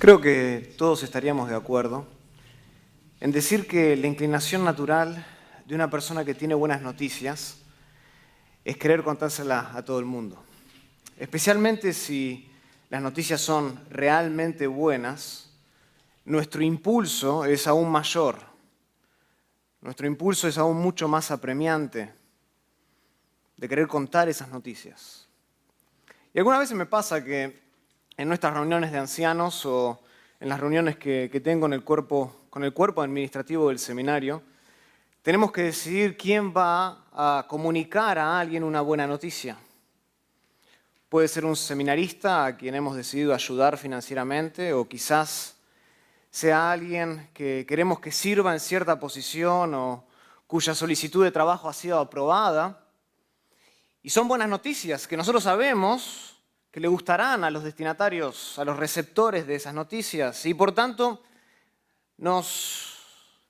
Creo que todos estaríamos de acuerdo en decir que la inclinación natural de una persona que tiene buenas noticias es querer contárselas a todo el mundo. Especialmente si las noticias son realmente buenas, nuestro impulso es aún mayor. Nuestro impulso es aún mucho más apremiante de querer contar esas noticias. Y algunas veces me pasa que en nuestras reuniones de ancianos o en las reuniones que tengo con el cuerpo administrativo del seminario, tenemos que decidir quién va a comunicar a alguien una buena noticia. Puede ser un seminarista a quien hemos decidido ayudar financieramente, o quizás sea alguien que queremos que sirva en cierta posición o cuya solicitud de trabajo ha sido aprobada. Y son buenas noticias que nosotros sabemos que le gustarán a los destinatarios, a los receptores de esas noticias. Y por tanto, nos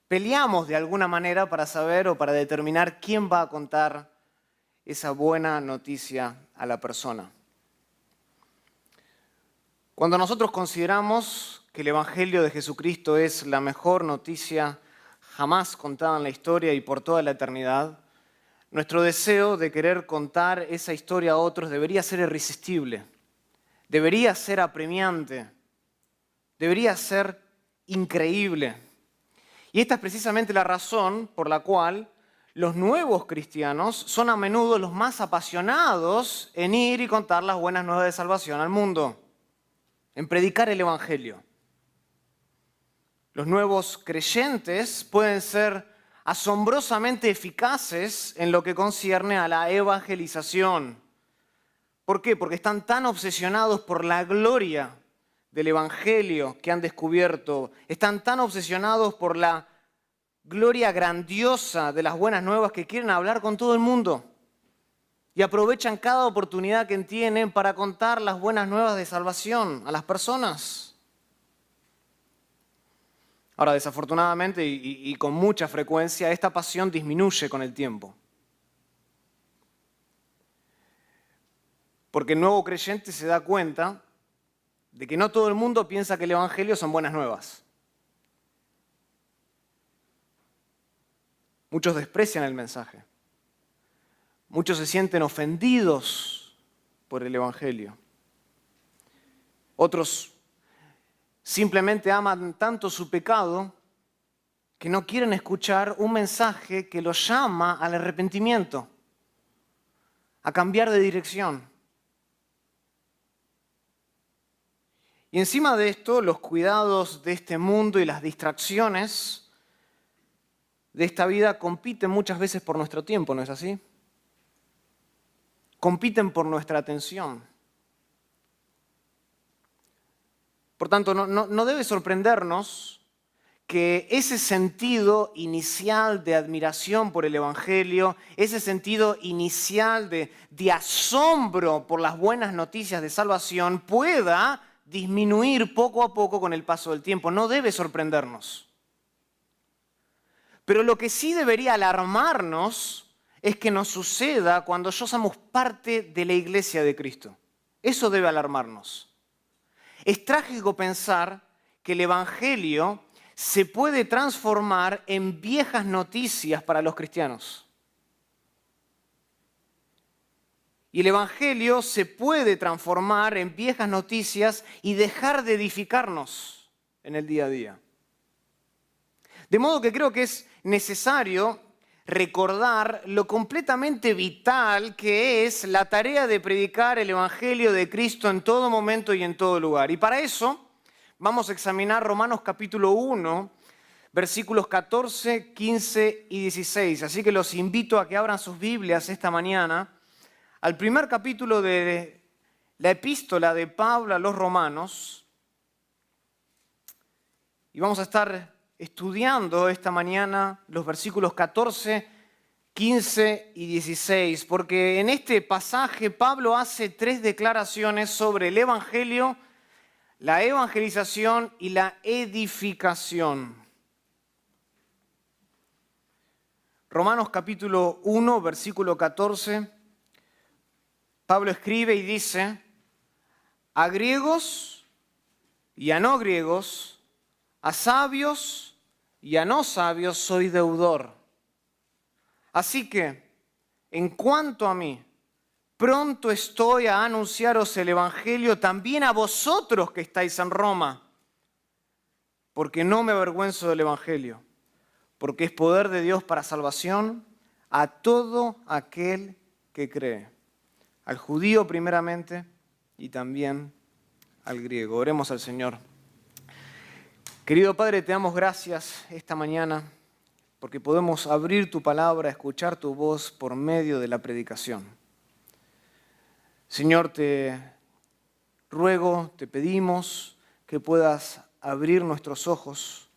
peleamos de alguna manera para saber o para determinar quién va a contar esa buena noticia a la persona. Cuando nosotros consideramos que el Evangelio de Jesucristo es la mejor noticia jamás contada en la historia y por toda la eternidad, nuestro deseo de querer contar esa historia a otros debería ser irresistible, debería ser apremiante, debería ser increíble. Y esta es precisamente la razón por la cual los nuevos cristianos son a menudo los más apasionados en ir y contar las buenas nuevas de salvación al mundo, en predicar el Evangelio. Los nuevos creyentes pueden ser asombrosamente eficaces en lo que concierne a la evangelización. ¿Por qué? Porque están tan obsesionados por la gloria del Evangelio que han descubierto, están tan obsesionados por la gloria grandiosa de las buenas nuevas que quieren hablar con todo el mundo y aprovechan cada oportunidad que tienen para contar las buenas nuevas de salvación a las personas. Ahora, desafortunadamente y con mucha frecuencia, esta pasión disminuye con el tiempo. Porque el nuevo creyente se da cuenta de que no todo el mundo piensa que el Evangelio son buenas nuevas. Muchos desprecian el mensaje. Muchos se sienten ofendidos por el Evangelio. Otros simplemente aman tanto su pecado que no quieren escuchar un mensaje que los llama al arrepentimiento, a cambiar de dirección. Y encima de esto, los cuidados de este mundo y las distracciones de esta vida compiten muchas veces por nuestro tiempo, ¿no es así? Compiten por nuestra atención. Por tanto, no debe sorprendernos que ese sentido inicial de admiración por el Evangelio, ese sentido inicial de asombro por las buenas noticias de salvación pueda disminuir poco a poco con el paso del tiempo. No debe sorprendernos. Pero lo que sí debería alarmarnos es que nos suceda cuando somos parte de la iglesia de Cristo. Eso debe alarmarnos. Es trágico pensar que el Evangelio se puede transformar en viejas noticias para los cristianos. Y el Evangelio se puede transformar en viejas noticias y dejar de edificarnos en el día a día. De modo que creo que es necesario recordar lo completamente vital que es la tarea de predicar el Evangelio de Cristo en todo momento y en todo lugar. Y para eso vamos a examinar Romanos capítulo 1, versículos 14, 15 y 16. Así que los invito a que abran sus Biblias esta mañana al primer capítulo de la epístola de Pablo a los Romanos. Y vamos a estar estudiando esta mañana los versículos 14, 15 y 16, porque en este pasaje Pablo hace tres declaraciones sobre el Evangelio, la evangelización y la edificación. Romanos capítulo 1, versículo 14, Pablo escribe y dice: a griegos y a no griegos, a sabios y a no sabios soy deudor. Así que, en cuanto a mí, pronto estoy a anunciaros el Evangelio también a vosotros que estáis en Roma, porque no me avergüenzo del Evangelio, porque es poder de Dios para salvación a todo aquel que cree, al judío primeramente y también al griego. Oremos al Señor. Querido Padre, te damos gracias esta mañana porque podemos abrir tu palabra, escuchar tu voz por medio de la predicación. Señor, te ruego, te pedimos que puedas abrir nuestros ojos,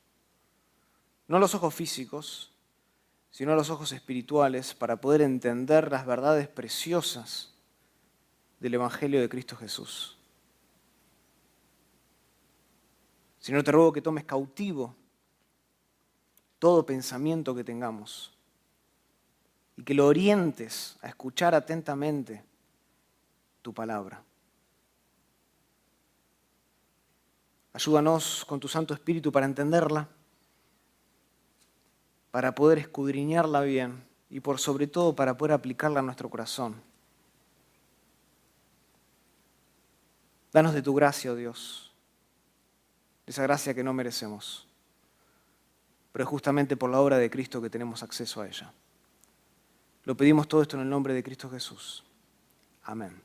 no los ojos físicos, sino los ojos espirituales, para poder entender las verdades preciosas del Evangelio de Cristo Jesús. Señor, te ruego que tomes cautivo todo pensamiento que tengamos y que lo orientes a escuchar atentamente tu palabra. Ayúdanos con tu Santo Espíritu para entenderla, para poder escudriñarla bien y por sobre todo para poder aplicarla a nuestro corazón. Danos de tu gracia, oh Dios, de esa gracia que no merecemos, pero es justamente por la obra de Cristo que tenemos acceso a ella. Lo pedimos todo esto en el nombre de Cristo Jesús. Amén.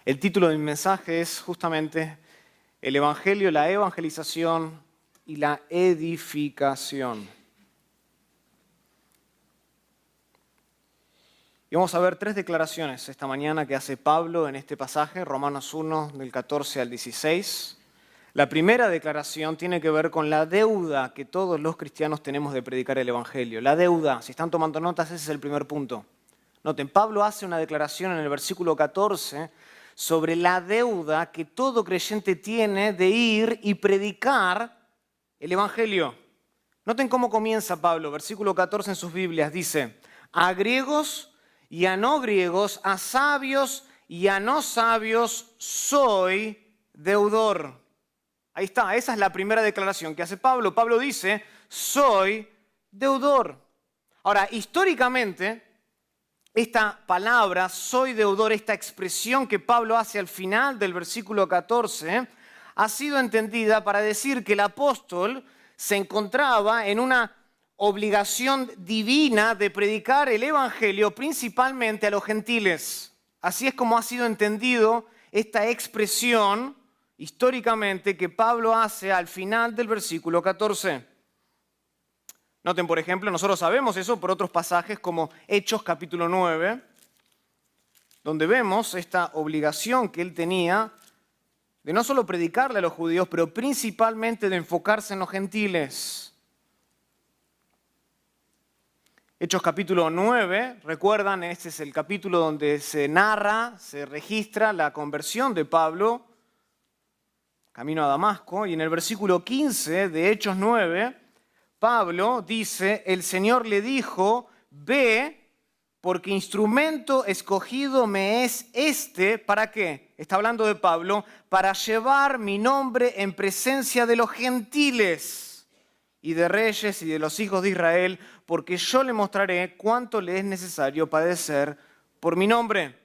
El título de mi mensaje es justamente el Evangelio, la evangelización y la edificación. Y vamos a ver 3 declaraciones esta mañana que hace Pablo en este pasaje, Romanos 1, del 14 al 16. La primera declaración tiene que ver con la deuda que todos los cristianos tenemos de predicar el Evangelio. La deuda, si están tomando notas, ese es el primer punto. Noten, Pablo hace una declaración en el versículo 14 sobre la deuda que todo creyente tiene de ir y predicar el Evangelio. Noten cómo comienza Pablo, versículo 14 en sus Biblias, dice: a griegos y a no griegos, a sabios y a no sabios soy deudor. Ahí está, esa es la primera declaración que hace Pablo. Pablo dice, soy deudor. Ahora, históricamente, esta palabra, soy deudor, esta expresión que Pablo hace al final del versículo 14, ha sido entendida para decir que el apóstol se encontraba en una obligación divina de predicar el Evangelio principalmente a los gentiles. Así es como ha sido entendido esta expresión históricamente que Pablo hace al final del versículo 14. Noten, por ejemplo, nosotros sabemos eso por otros pasajes como Hechos capítulo 9, donde vemos esta obligación que él tenía de no solo predicarle a los judíos, pero principalmente de enfocarse en los gentiles. Hechos capítulo 9, recuerdan, este es el capítulo donde se narra, se registra la conversión de Pablo camino a Damasco, y en el versículo 15 de Hechos 9, Pablo dice, el Señor le dijo, ve, porque instrumento escogido me es este, ¿para qué? Está hablando de Pablo, para llevar mi nombre en presencia de los gentiles y de reyes y de los hijos de Israel, porque yo le mostraré cuánto le es necesario padecer por mi nombre.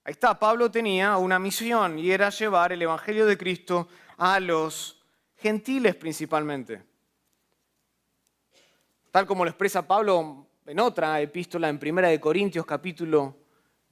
Ahí está, Pablo tenía una misión y era llevar el Evangelio de Cristo a los gentiles principalmente. Tal como lo expresa Pablo en otra epístola, en 1 Corintios capítulo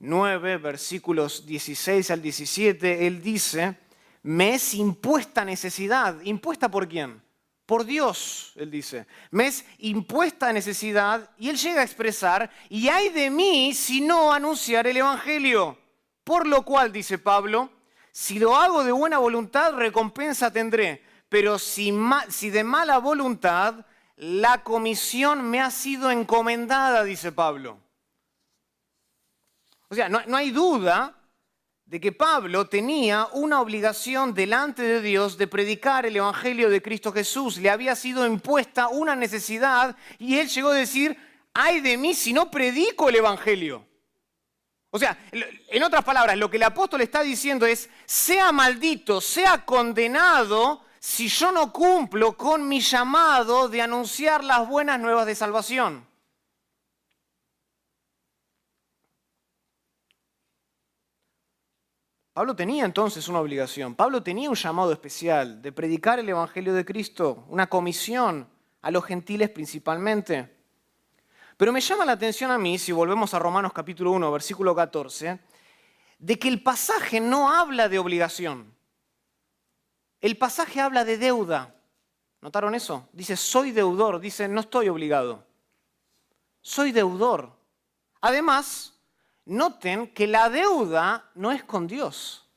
9, versículos 16 al 17, él dice, me es impuesta necesidad. ¿Impuesta por quién? Por Dios, él dice. Me es impuesta necesidad, y él llega a expresar, y ay de mí si no anunciar el Evangelio. Por lo cual, dice Pablo, si lo hago de buena voluntad, recompensa tendré. Pero si de mala voluntad, la comisión me ha sido encomendada, dice Pablo. O sea, no hay duda de que Pablo tenía una obligación delante de Dios de predicar el Evangelio de Cristo Jesús. Le había sido impuesta una necesidad y él llegó a decir, ay de mí si no predico el Evangelio. O sea, en otras palabras, lo que el apóstol está diciendo es, sea maldito, sea condenado si yo no cumplo con mi llamado de anunciar las buenas nuevas de salvación. Pablo tenía entonces una obligación, Pablo tenía un llamado especial de predicar el Evangelio de Cristo, una comisión a los gentiles principalmente. Pero me llama la atención a mí, si volvemos a Romanos capítulo 1, versículo 14, de que el pasaje no habla de obligación. El pasaje habla de deuda. ¿Notaron eso? Dice, soy deudor. Dice, no estoy obligado. Soy deudor. Además, noten que la deuda no es con Dios.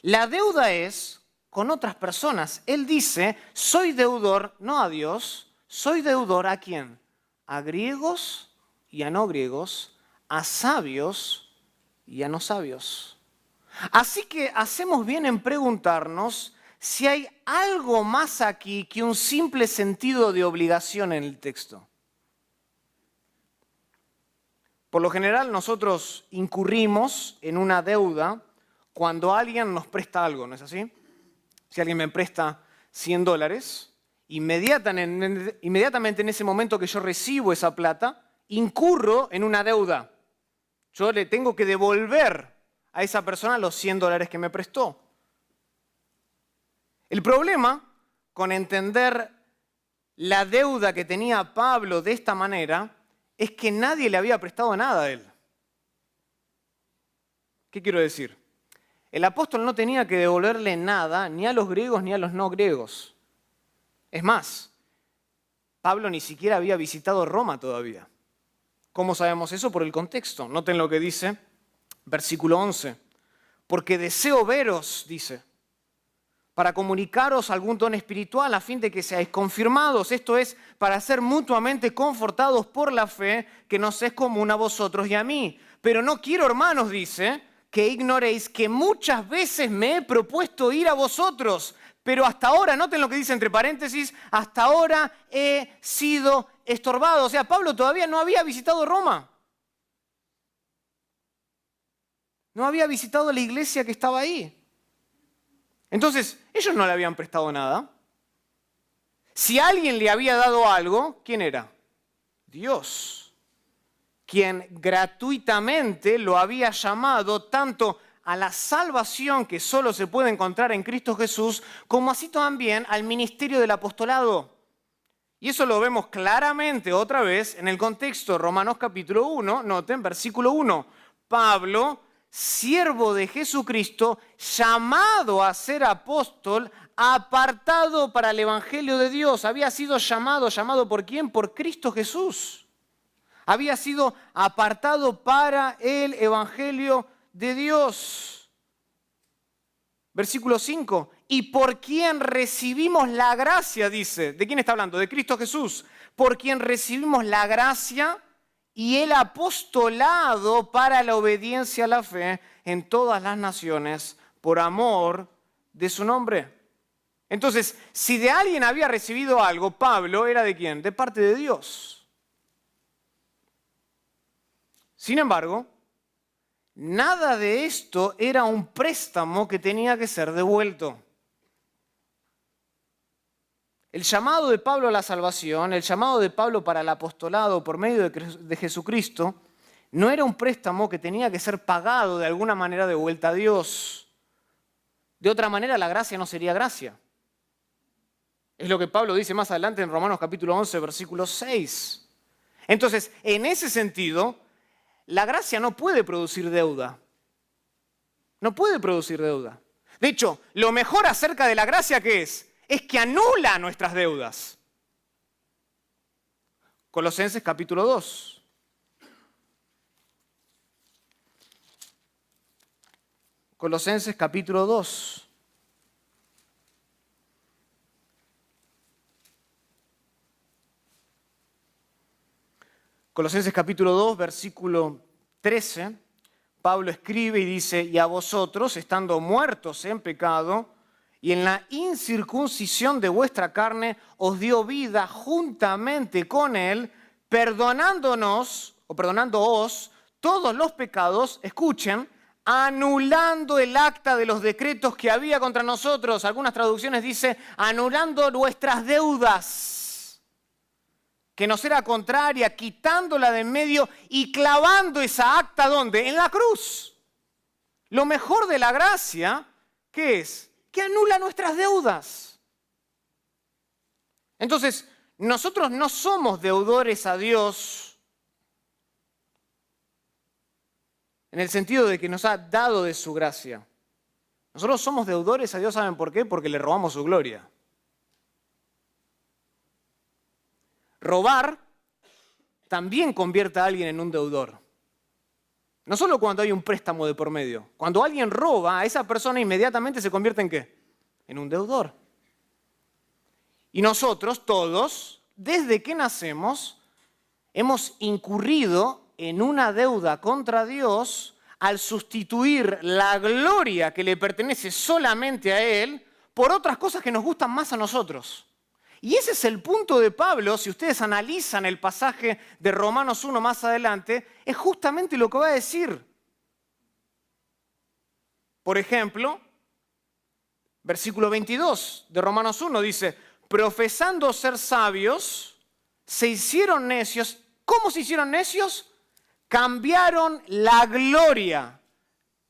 La deuda es con otras personas. Él dice, soy deudor, no a Dios, soy deudor ¿a quién? A griegos y a no griegos, a sabios y a no sabios. Así que hacemos bien en preguntarnos si hay algo más aquí que un simple sentido de obligación en el texto. Por lo general nosotros incurrimos en una deuda cuando alguien nos presta algo, ¿no es así? Si alguien me presta $100, inmediatamente en ese momento que yo recibo esa plata, incurro en una deuda. Yo le tengo que devolver a esa persona los $100 que me prestó. El problema con entender la deuda que tenía Pablo de esta manera es que nadie le había prestado nada a él. ¿Qué quiero decir? El apóstol no tenía que devolverle nada ni a los griegos ni a los no griegos. Es más, Pablo ni siquiera había visitado Roma todavía. ¿Cómo sabemos eso? Por el contexto. Noten lo que dice, versículo 11. Porque deseo veros, dice, para comunicaros algún don espiritual a fin de que seáis confirmados. Esto es, para ser mutuamente confortados por la fe que nos es común a vosotros y a mí. Pero no quiero, hermanos, dice, que ignoréis que muchas veces me he propuesto ir a vosotros, pero hasta ahora, noten lo que dice entre paréntesis, hasta ahora he sido estorbado. O sea, Pablo todavía no había visitado Roma. No había visitado la iglesia que estaba ahí. Entonces, ellos no le habían prestado nada. Si alguien le había dado algo, ¿quién era? Dios, quien gratuitamente lo había llamado tanto a la salvación que solo se puede encontrar en Cristo Jesús, como así también al ministerio del apostolado. Y eso lo vemos claramente otra vez en el contexto de Romanos capítulo 1, noten, versículo 1. Pablo, siervo de Jesucristo, llamado a ser apóstol, apartado para el Evangelio de Dios. Había sido ¿llamado por quién? Por Cristo Jesús. Había sido apartado para el Evangelio de Dios. Versículo 5. Y por quien recibimos la gracia, dice. ¿De quién está hablando? De Cristo Jesús. Por quien recibimos la gracia y el apostolado para la obediencia a la fe en todas las naciones por amor de su nombre. Entonces, si de alguien había recibido algo, Pablo era ¿de quién? De parte de Dios. Sin embargo, nada de esto era un préstamo que tenía que ser devuelto. El llamado de Pablo a la salvación, el llamado de Pablo para el apostolado por medio de Jesucristo, no era un préstamo que tenía que ser pagado de alguna manera de vuelta a Dios. De otra manera, la gracia no sería gracia. Es lo que Pablo dice más adelante en Romanos capítulo 11, versículo 6. Entonces, en ese sentido, la gracia no puede producir deuda. No puede producir deuda. De hecho, lo mejor acerca de la gracia, ¿qué es? Es que anula nuestras deudas. Colosenses capítulo 2. Colosenses capítulo 2. Colosenses capítulo 2, versículo 13, Pablo escribe y dice, y a vosotros, estando muertos en pecado, y en la incircuncisión de vuestra carne, os dio vida juntamente con él, perdonándonos o perdonándoos todos los pecados, escuchen, anulando el acta de los decretos que había contra nosotros. Algunas traducciones dice, anulando nuestras deudas, que nos era contraria, quitándola de en medio y clavando esa acta, ¿dónde? En la cruz. Lo mejor de la gracia, ¿qué es? Que anula nuestras deudas. Entonces, nosotros no somos deudores a Dios en el sentido de que nos ha dado de su gracia. Nosotros somos deudores a Dios, ¿saben por qué? Porque le robamos su gloria. Robar también convierte a alguien en un deudor. No solo cuando hay un préstamo de por medio. Cuando alguien roba, a esa persona inmediatamente se convierte ¿en qué? En un deudor. Y nosotros todos, desde que nacemos, hemos incurrido en una deuda contra Dios al sustituir la gloria que le pertenece solamente a Él por otras cosas que nos gustan más a nosotros. Y ese es el punto de Pablo, si ustedes analizan el pasaje de Romanos 1 más adelante, es justamente lo que va a decir. Por ejemplo, versículo 22 de Romanos 1 dice, profesando ser sabios, se hicieron necios. ¿Cómo se hicieron necios? Cambiaron la gloria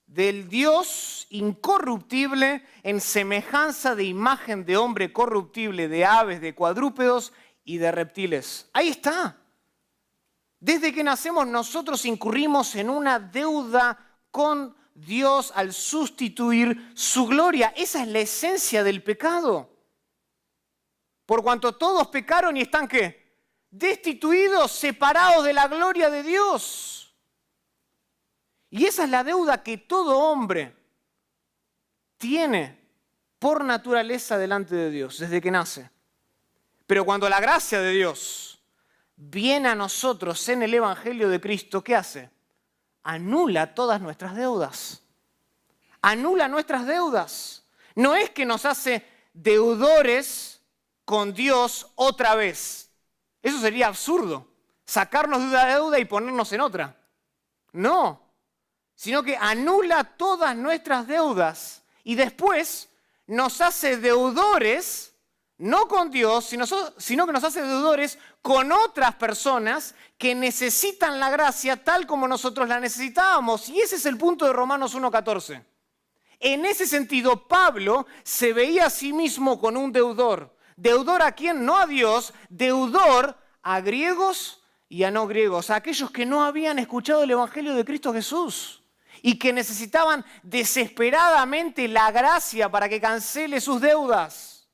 del Dios incorruptible en semejanza de imagen de hombre corruptible, de aves, de cuadrúpedos y de reptiles. Ahí está. Desde que nacemos nosotros incurrimos en una deuda con Dios al sustituir su gloria. Esa es la esencia del pecado. Por cuanto todos pecaron y están ¿qué? Destituidos, separados de la gloria de Dios. Y esa es la deuda que todo hombre tiene por naturaleza delante de Dios, desde que nace. Pero cuando la gracia de Dios viene a nosotros en el Evangelio de Cristo, ¿qué hace? Anula todas nuestras deudas. Anula nuestras deudas. No es que nos hace deudores con Dios otra vez. Eso sería absurdo. Sacarnos de una deuda y ponernos en otra. No. Sino que anula todas nuestras deudas y después nos hace deudores, no con Dios, sino que nos hace deudores con otras personas que necesitan la gracia tal como nosotros la necesitábamos. Y ese es el punto de Romanos 1:14. En ese sentido, Pablo se veía a sí mismo con un deudor. ¿Deudor a quién? No a Dios, deudor a griegos y a no griegos, a aquellos que no habían escuchado el Evangelio de Cristo Jesús y que necesitaban desesperadamente la gracia para que cancele sus deudas.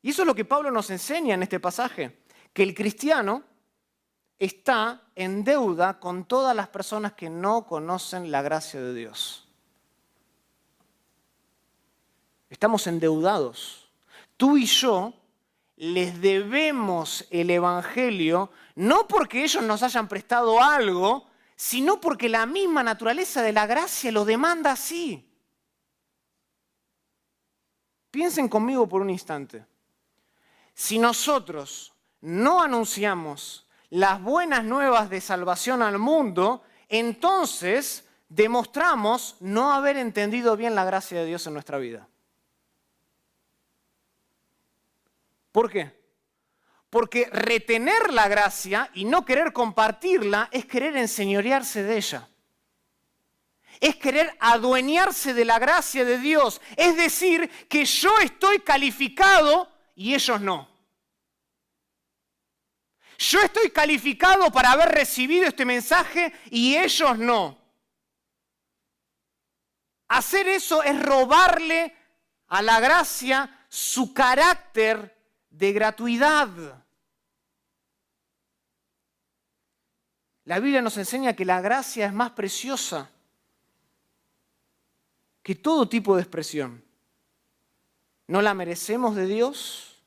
Y eso es lo que Pablo nos enseña en este pasaje, que el cristiano está en deuda con todas las personas que no conocen la gracia de Dios. Estamos endeudados. Tú y yo les debemos el Evangelio, no porque ellos nos hayan prestado algo, sino porque la misma naturaleza de la gracia lo demanda así. Piensen conmigo por un instante. Si nosotros no anunciamos las buenas nuevas de salvación al mundo, entonces demostramos no haber entendido bien la gracia de Dios en nuestra vida. ¿Por qué? Porque retener la gracia y no querer compartirla es querer enseñorearse de ella. Es querer adueñarse de la gracia de Dios. Es decir, que yo estoy calificado y ellos no. Yo estoy calificado para haber recibido este mensaje y ellos no. Hacer eso es robarle a la gracia su carácter de gratuidad. La Biblia nos enseña que la gracia es más preciosa que todo tipo de expresión. No la merecemos de Dios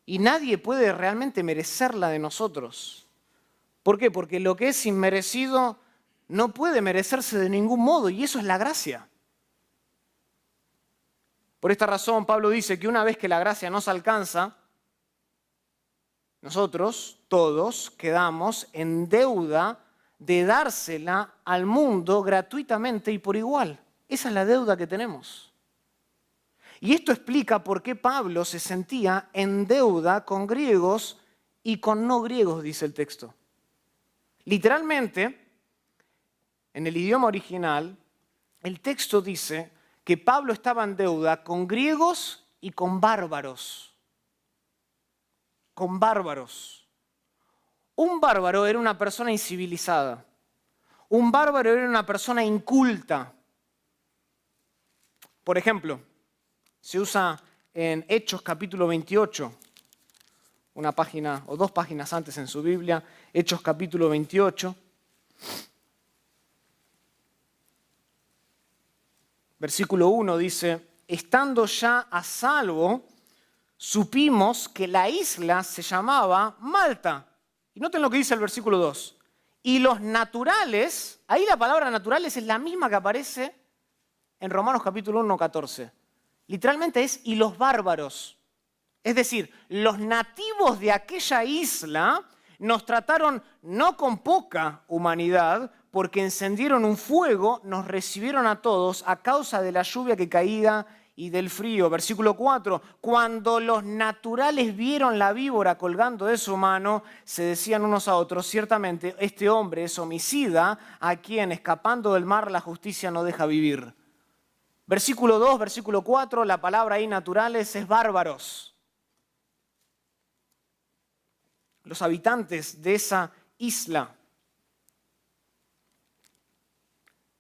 y nadie puede realmente merecerla de nosotros. ¿Por qué? Porque lo que es inmerecido no puede merecerse de ningún modo y eso es la gracia. Por esta razón, Pablo dice que una vez que la gracia nos nosotros, todos, quedamos en deuda de dársela al mundo gratuitamente y por igual. Esa es la deuda que tenemos. Y esto explica por qué Pablo se sentía en deuda con griegos y con no griegos, dice el texto. Literalmente, en el idioma original, el texto dice que Pablo estaba en deuda con griegos y con bárbaros. Con bárbaros. Un bárbaro era una persona incivilizada. Un bárbaro era una persona inculta. Por ejemplo, se usa en Hechos capítulo 28, una página o 2 páginas antes en su Biblia, Hechos capítulo 28, versículo 1 dice: estando ya a salvo, supimos que la isla se llamaba Malta. Y noten lo que dice el versículo 2. Y los naturales, ahí la palabra naturales es la misma que aparece en Romanos capítulo 1, 14. Literalmente es y los bárbaros. Es decir, los nativos de aquella isla nos trataron no con poca humanidad, porque encendieron un fuego, nos recibieron a todos a causa de la lluvia que caía y del frío. Versículo 4, cuando los naturales vieron la víbora colgando de su mano, se decían unos a otros: ciertamente este hombre es homicida, a quien escapando del mar la justicia no deja vivir. Versículo 2, versículo 4, la palabra ahí naturales es bárbaros. Los habitantes de esa isla.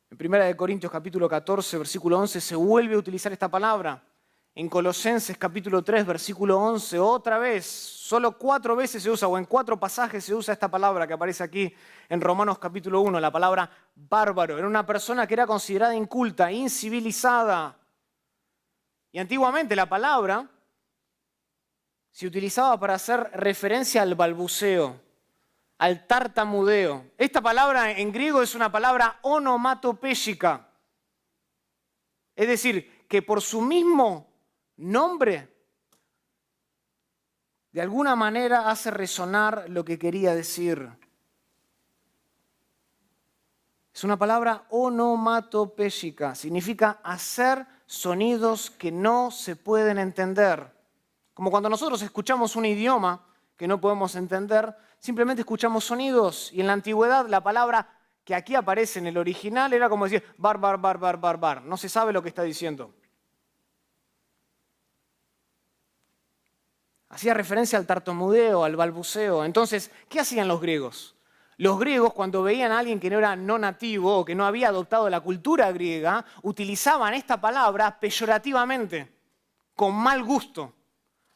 En 1 Corintios capítulo 14, versículo 11, se vuelve a utilizar esta palabra. En Colosenses capítulo 3, versículo 11, otra vez, solo 4 veces se usa, o en 4 pasajes se usa esta palabra que aparece aquí en Romanos capítulo 1, la palabra bárbaro. Era una persona que era considerada inculta, incivilizada. Y antiguamente la palabra se utilizaba para hacer referencia al balbuceo, al tartamudeo. Esta palabra en griego es una palabra onomatopéyica. Es decir, que por su mismo nombre, de alguna manera hace resonar lo que quería decir. Es una palabra onomatopéyica, significa hacer sonidos que no se pueden entender. Como cuando nosotros escuchamos un idioma que no podemos entender, simplemente escuchamos sonidos. Y en la antigüedad la palabra que aquí aparece en el original era como decir bar, bar, bar, bar, bar, bar. No se sabe lo que está diciendo. Hacía referencia al tartamudeo, al balbuceo. Entonces, ¿qué hacían los griegos? Los griegos, cuando veían a alguien que no era no nativo o que no había adoptado la cultura griega, utilizaban esta palabra peyorativamente, con mal gusto,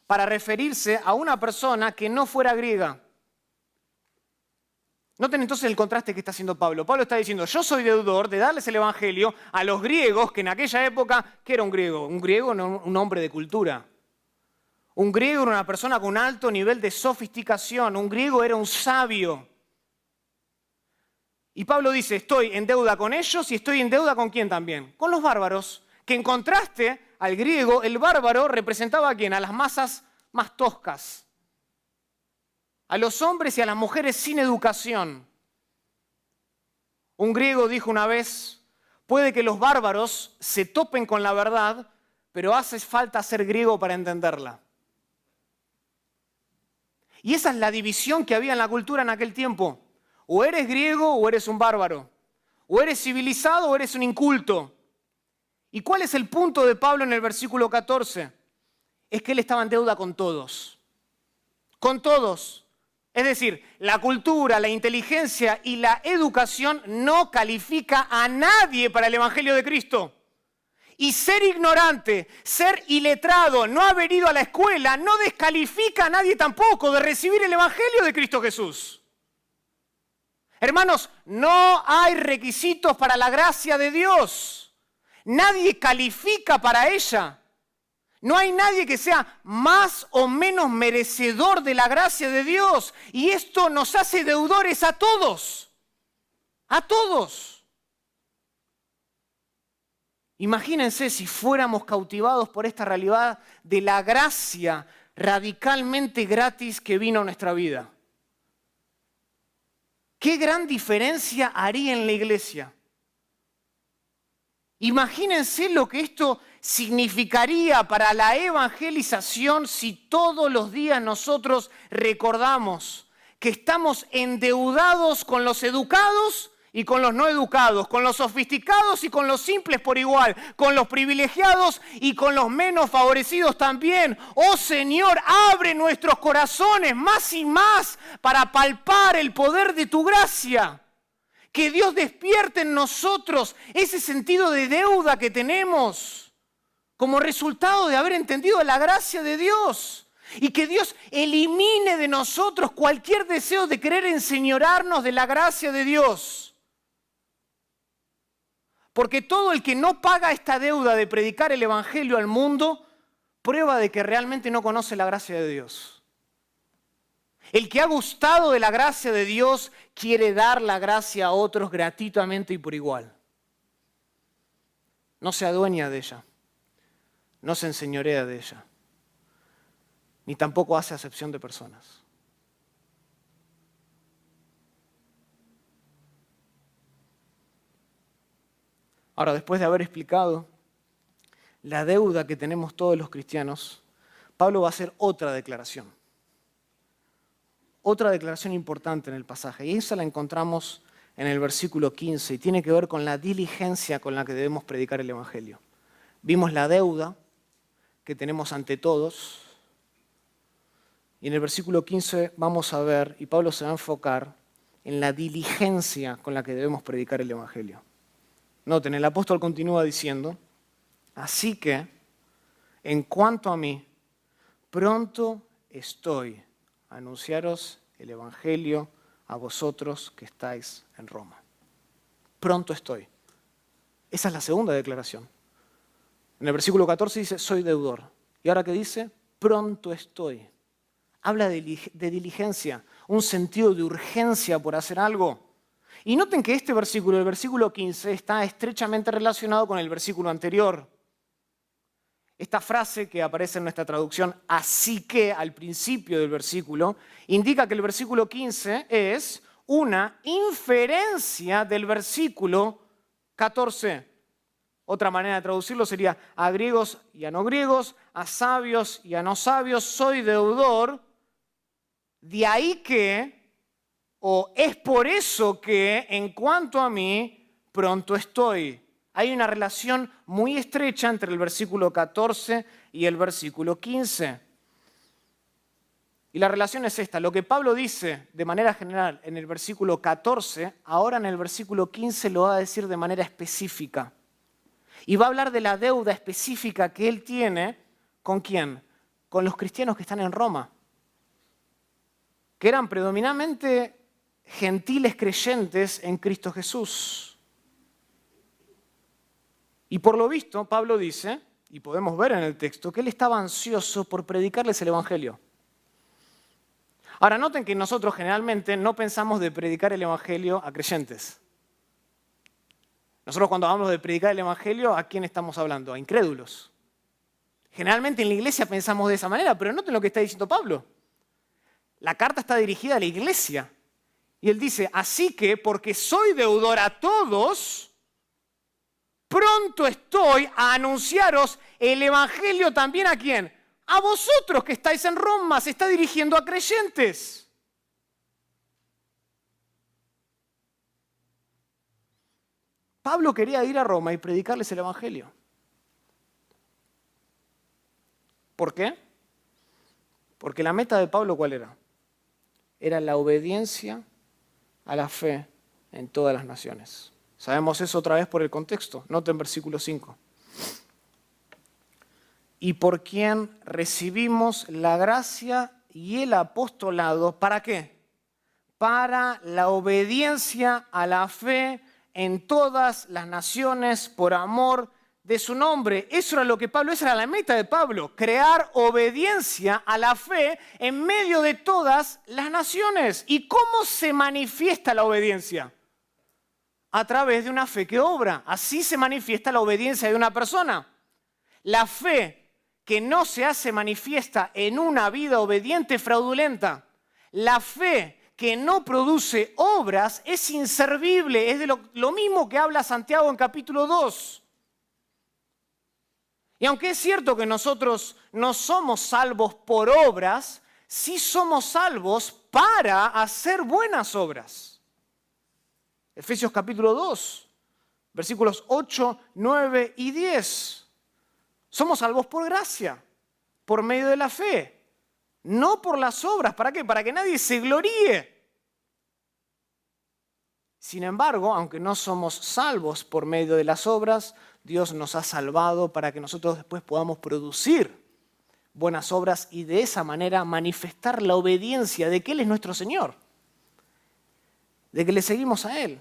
para referirse a una persona que no fuera griega. Noten entonces el contraste que está haciendo Pablo. Pablo está diciendo: yo soy deudor de darles el evangelio a los griegos, que en aquella época, ¿qué era un griego? Un griego era un hombre de cultura. Un griego era una persona con un alto nivel de sofisticación. Un griego era un sabio. Y Pablo dice: estoy en deuda con ellos y estoy en deuda ¿con quién también? Con los bárbaros, que en contraste al griego, el bárbaro representaba ¿a quién? A las masas más toscas, a los hombres y a las mujeres sin educación. Un griego dijo una vez: puede que los bárbaros se topen con la verdad, pero hace falta ser griego para entenderla. Y esa es la división que había en la cultura en aquel tiempo. O eres griego o eres un bárbaro. O eres civilizado o eres un inculto. ¿Y cuál es el punto de Pablo en el versículo 14? Es que él estaba en deuda con todos. Con todos. Es decir, la cultura, la inteligencia y la educación no califica a nadie para el Evangelio de Cristo. Y ser ignorante, ser iletrado, no haber ido a la escuela, no descalifica a nadie tampoco de recibir el Evangelio de Cristo Jesús. Hermanos, no hay requisitos para la gracia de Dios. Nadie califica para ella. No hay nadie que sea más o menos merecedor de la gracia de Dios. Y esto nos hace deudores a todos. A todos. Imagínense si fuéramos cautivados por esta realidad de la gracia radicalmente gratis que vino a nuestra vida. ¿Qué gran diferencia haría en la iglesia? Imagínense lo que esto significaría para la evangelización si todos los días nosotros recordamos que estamos endeudados con los educados y con los no educados, con los sofisticados y con los simples por igual, con los privilegiados y con los menos favorecidos también. Oh Señor, abre nuestros corazones más y más para palpar el poder de tu gracia. Que Dios despierte en nosotros ese sentido de deuda que tenemos como resultado de haber entendido la gracia de Dios. Y que Dios elimine de nosotros cualquier deseo de querer enseñorearnos de la gracia de Dios. Porque todo el que no paga esta deuda de predicar el evangelio al mundo, prueba de que realmente no conoce la gracia de Dios. El que ha gustado de la gracia de Dios quiere dar la gracia a otros gratuitamente y por igual. No se adueña de ella, no se enseñorea de ella, ni tampoco hace acepción de personas. Ahora, después de haber explicado la deuda que tenemos todos los cristianos, Pablo va a hacer otra declaración. Otra declaración importante en el pasaje, y esa la encontramos en el versículo 15, y tiene que ver con la diligencia con la que debemos predicar el evangelio. Vimos la deuda que tenemos ante todos, y en el versículo 15 vamos a ver, y Pablo se va a enfocar en la diligencia con la que debemos predicar el evangelio. Noten, el apóstol continúa diciendo, así que, en cuanto a mí, pronto estoy a anunciaros el evangelio a vosotros que estáis en Roma. Pronto estoy. Esa es la segunda declaración. En el versículo 14 dice, soy deudor. ¿Y ahora qué dice? Pronto estoy. Habla de diligencia, un sentido de urgencia por hacer algo. Y noten que este versículo, el versículo 15, está estrechamente relacionado con el versículo anterior. Esta frase que aparece en nuestra traducción, así que, al principio del versículo, indica que el versículo 15 es una inferencia del versículo 14. Otra manera de traducirlo sería a griegos y a no griegos, a sabios y a no sabios, soy deudor, de ahí que, o es por eso que, en cuanto a mí, pronto estoy. Hay una relación muy estrecha entre el versículo 14 y el versículo 15. Y la relación es esta. Lo que Pablo dice de manera general en el versículo 14, ahora en el versículo 15 lo va a decir de manera específica. Y va a hablar de la deuda específica que él tiene, ¿con quién? Con los cristianos que están en Roma, que eran predominantemente gentiles creyentes en Cristo Jesús. Y por lo visto, Pablo dice, y podemos ver en el texto, que él estaba ansioso por predicarles el evangelio. Ahora, noten que nosotros generalmente no pensamos de predicar el evangelio a creyentes. Nosotros cuando hablamos de predicar el evangelio, ¿a quién estamos hablando? A incrédulos. Generalmente en la iglesia pensamos de esa manera, pero noten lo que está diciendo Pablo. La carta está dirigida a la iglesia. Y él dice, así que porque soy deudor a todos, pronto estoy a anunciaros el evangelio también ¿a quién? A vosotros que estáis en Roma. Se está dirigiendo a creyentes. Pablo quería ir a Roma y predicarles el evangelio. ¿Por qué? Porque la meta de Pablo, ¿cuál era? Era la obediencia a la fe en todas las naciones. Sabemos eso otra vez por el contexto. Noten versículo 5. Y por quien recibimos la gracia y el apostolado, ¿para qué? Para la obediencia a la fe en todas las naciones por amor de su nombre. Eso era lo que Pablo, esa era la meta de Pablo, crear obediencia a la fe en medio de todas las naciones. ¿Y cómo se manifiesta la obediencia? A través de una fe que obra. Así se manifiesta la obediencia de una persona. La fe que no se hace manifiesta en una vida obediente fraudulenta. La fe que no produce obras es inservible. Es de lo mismo que habla Santiago en capítulo 2. Y aunque es cierto que nosotros no somos salvos por obras, sí somos salvos para hacer buenas obras. Efesios capítulo 2, versículos 8, 9 y 10. Somos salvos por gracia, por medio de la fe, no por las obras. ¿Para qué? Para que nadie se gloríe. Sin embargo, aunque no somos salvos por medio de las obras, Dios nos ha salvado para que nosotros después podamos producir buenas obras y de esa manera manifestar la obediencia de que Él es nuestro Señor, de que le seguimos a Él.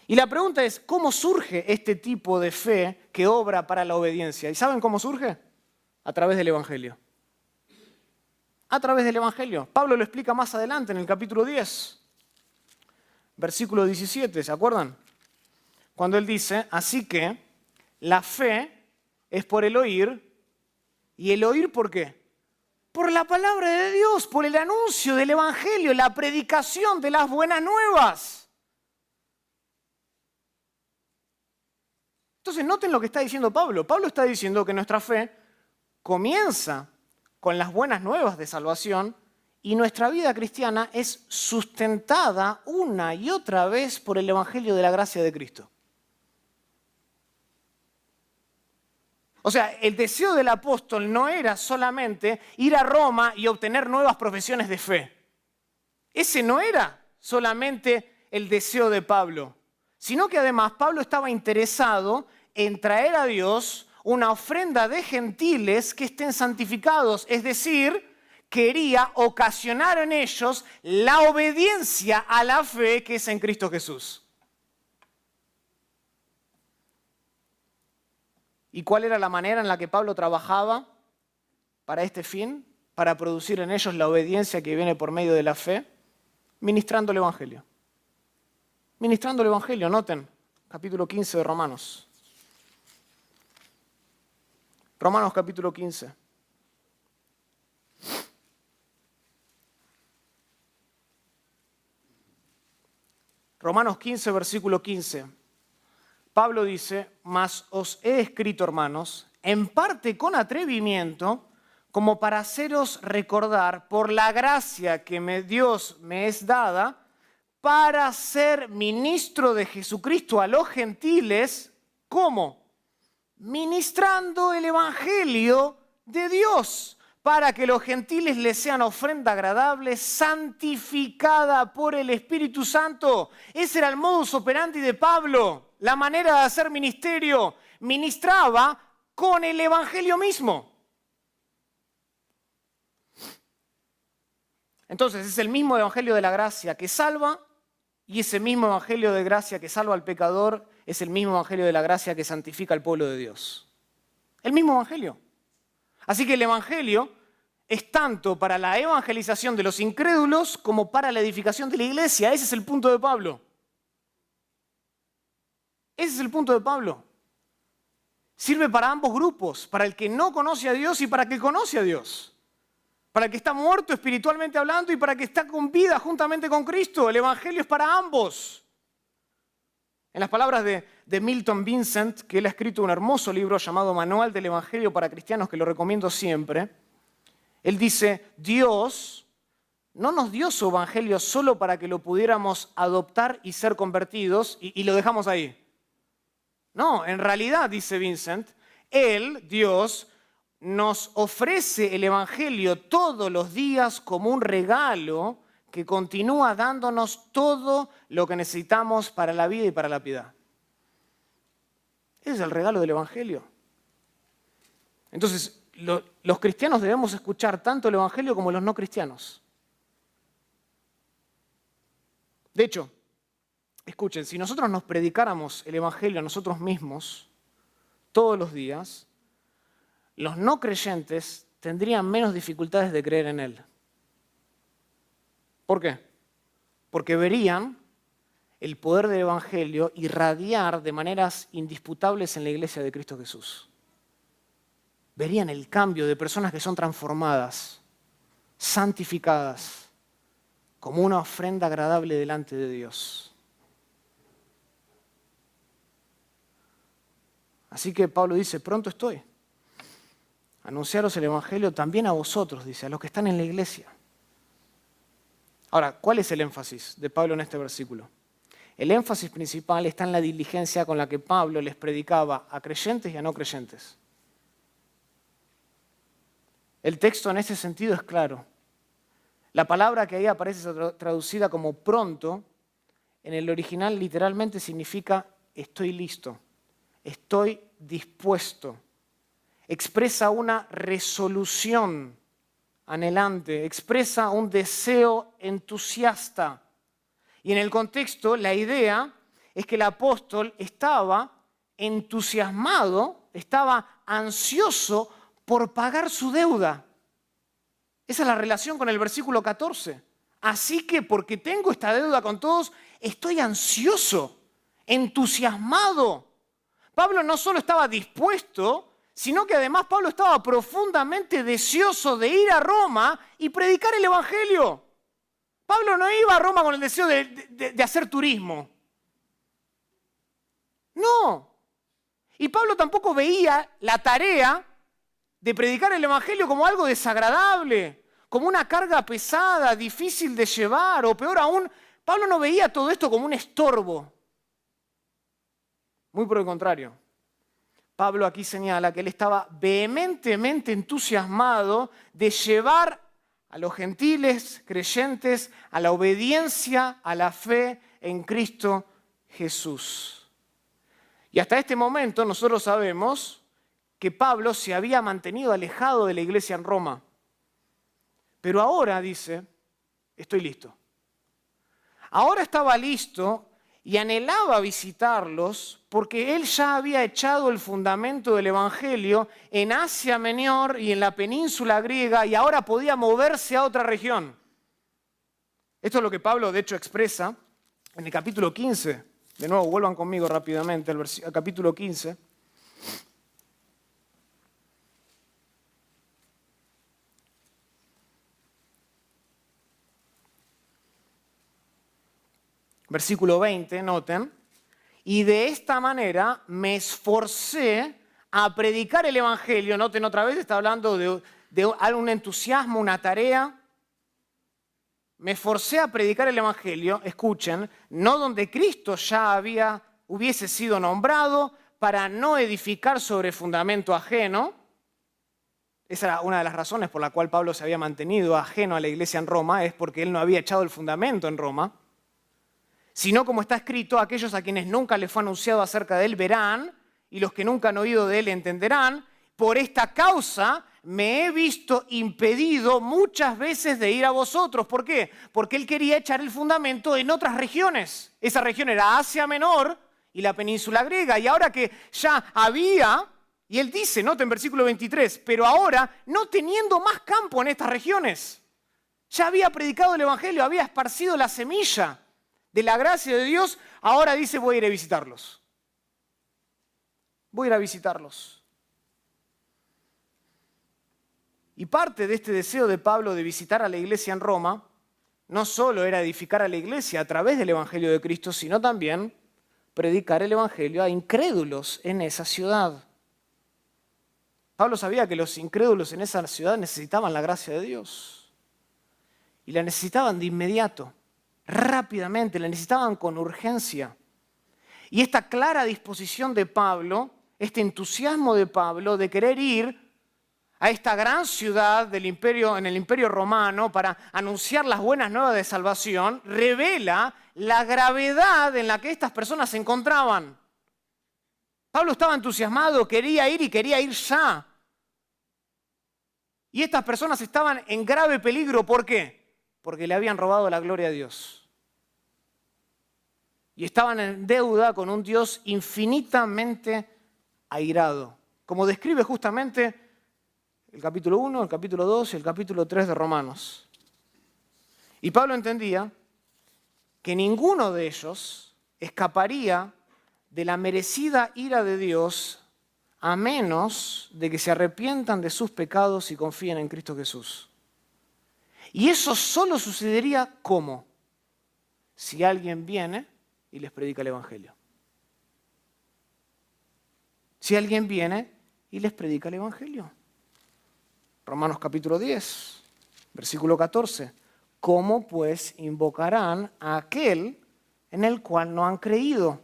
Y la pregunta es, ¿cómo surge este tipo de fe que obra para la obediencia? ¿Y saben cómo surge? A través del Evangelio. A través del Evangelio. Pablo lo explica más adelante en el capítulo 10, versículo 17, ¿se acuerdan? Cuando él dice, así que la fe es por el oír. ¿Y el oír por qué? Por la palabra de Dios, por el anuncio del Evangelio, la predicación de las buenas nuevas. Entonces noten lo que está diciendo Pablo. Pablo está diciendo que nuestra fe comienza con las buenas nuevas de salvación y nuestra vida cristiana es sustentada una y otra vez por el Evangelio de la gracia de Cristo. O sea, el deseo del apóstol no era solamente ir a Roma y obtener nuevas profesiones de fe. Ese no era solamente el deseo de Pablo, sino que además Pablo estaba interesado en traer a Dios una ofrenda de gentiles que estén santificados, es decir, quería ocasionar en ellos la obediencia a la fe que es en Cristo Jesús. ¿Y cuál era la manera en la que Pablo trabajaba para este fin? Para producir en ellos la obediencia que viene por medio de la fe, ministrando el Evangelio. Ministrando el Evangelio, noten, capítulo 15 de Romanos. Romanos capítulo 15. Romanos 15, versículo 15. Pablo dice, mas os he escrito, hermanos, en parte con atrevimiento, como para haceros recordar por la gracia que Dios me es dada, para ser ministro de Jesucristo a los gentiles, ¿cómo? Ministrando el Evangelio de Dios, para que los gentiles les sean ofrenda agradable, santificada por el Espíritu Santo. Ese era el modus operandi de Pablo. La manera de hacer ministerio, ministraba con el Evangelio mismo. Entonces es el mismo Evangelio de la gracia que salva y ese mismo Evangelio de gracia que salva al pecador es el mismo Evangelio de la gracia que santifica al pueblo de Dios. El mismo Evangelio. Así que el Evangelio es tanto para la evangelización de los incrédulos como para la edificación de la iglesia. Ese es el punto de Pablo. Ese es el punto de Pablo. Sirve para ambos grupos, para el que no conoce a Dios y para el que conoce a Dios. Para el que está muerto espiritualmente hablando y para el que está con vida juntamente con Cristo. El Evangelio es para ambos. En las palabras de Milton Vincent, que él ha escrito un hermoso libro llamado Manual del Evangelio para Cristianos, que lo recomiendo siempre, él dice, Dios no nos dio su Evangelio solo para que lo pudiéramos adoptar y ser convertidos y lo dejamos ahí. No, en realidad, dice Vincent, Él, Dios, nos ofrece el Evangelio todos los días como un regalo que continúa dándonos todo lo que necesitamos para la vida y para la piedad. Ese es el regalo del Evangelio. Entonces, los cristianos debemos escuchar tanto el Evangelio como los no cristianos. De hecho, escuchen, si nosotros nos predicáramos el Evangelio a nosotros mismos todos los días, los no creyentes tendrían menos dificultades de creer en Él. ¿Por qué? Porque verían el poder del Evangelio irradiar de maneras indisputables en la iglesia de Cristo Jesús. verían el cambio de personas que son transformadas, santificadas, como una ofrenda agradable delante de Dios. Así que Pablo dice, pronto estoy. Anunciaros el Evangelio también a vosotros, dice, a los que están en la iglesia. Ahora, ¿cuál es el énfasis de Pablo en este versículo? El énfasis principal está en la diligencia con la que Pablo les predicaba a creyentes y a no creyentes. El texto en ese sentido es claro. La palabra que ahí aparece traducida como pronto, en el original literalmente significa estoy listo, estoy dispuesto. Expresa una resolución anhelante, expresa un deseo entusiasta. Y en el contexto, la idea es que el apóstol estaba entusiasmado, estaba ansioso por pagar su deuda. Esa es la relación con el versículo 14. Así que porque tengo esta deuda con todos, estoy ansioso, entusiasmado. Pablo no solo estaba dispuesto, sino que además Pablo estaba profundamente deseoso de ir a Roma y predicar el Evangelio. Pablo no iba a Roma con el deseo de hacer turismo. No. Y Pablo tampoco veía la tarea de predicar el Evangelio como algo desagradable, como una carga pesada, difícil de llevar, o peor aún, Pablo no veía todo esto como un estorbo. Muy por el contrario. Pablo aquí señala que él estaba vehementemente entusiasmado de llevar a los gentiles creyentes a la obediencia, a la fe en Cristo Jesús. Y hasta este momento nosotros sabemos que Pablo se había mantenido alejado de la iglesia en Roma. Pero ahora dice, estoy listo. Ahora estaba listo y anhelaba visitarlos porque él ya había echado el fundamento del Evangelio en Asia Menor y en la península griega y ahora podía moverse a otra región. Esto es lo que Pablo de hecho expresa en el capítulo 15. De nuevo, vuelvan conmigo rápidamente al capítulo 15. Versículo 20, noten. Y de esta manera me esforcé a predicar el Evangelio. Noten otra vez, está hablando de un entusiasmo, una tarea. Me esforcé a predicar el Evangelio, escuchen, no donde Cristo ya hubiese sido nombrado, para no edificar sobre fundamento ajeno. Esa era una de las razones por la cual Pablo se había mantenido ajeno a la iglesia en Roma, es porque él no había echado el fundamento en Roma. Sino como está escrito, aquellos a quienes nunca les fue anunciado acerca de él verán, y los que nunca han oído de él entenderán. Por esta causa me he visto impedido muchas veces de ir a vosotros. ¿Por qué? Porque él quería echar el fundamento en otras regiones. Esa región era Asia Menor y la península griega. Y ahora que ya había, y él dice, nota en versículo 23, pero ahora no teniendo más campo en estas regiones, ya había predicado el Evangelio, había esparcido la semilla de la gracia de Dios, ahora dice voy a ir a visitarlos. Voy a ir a visitarlos. Y parte de este deseo de Pablo de visitar a la iglesia en Roma, no solo era edificar a la iglesia a través del Evangelio de Cristo, sino también predicar el Evangelio a incrédulos en esa ciudad. Pablo sabía que los incrédulos en esa ciudad necesitaban la gracia de Dios. Y la necesitaban de inmediato. Rápidamente, la necesitaban con urgencia. Y esta clara disposición de Pablo, este entusiasmo de Pablo de querer ir a esta gran ciudad en el Imperio Romano para anunciar las buenas nuevas de salvación, revela la gravedad en la que estas personas se encontraban. Pablo estaba entusiasmado, quería ir y quería ir ya. Y estas personas estaban en grave peligro, ¿por qué? Porque le habían robado la gloria a Dios. Y estaban en deuda con un Dios infinitamente airado. Como describe justamente el capítulo 1, el capítulo 2 y el capítulo 3 de Romanos. Y Pablo entendía que ninguno de ellos escaparía de la merecida ira de Dios a menos de que se arrepientan de sus pecados y confíen en Cristo Jesús. Y eso solo sucedería ¿cómo? Si alguien viene y les predica el Evangelio. Si alguien viene y les predica el Evangelio. Romanos capítulo 10, versículo 14. ¿Cómo pues invocarán a aquel en el cual no han creído?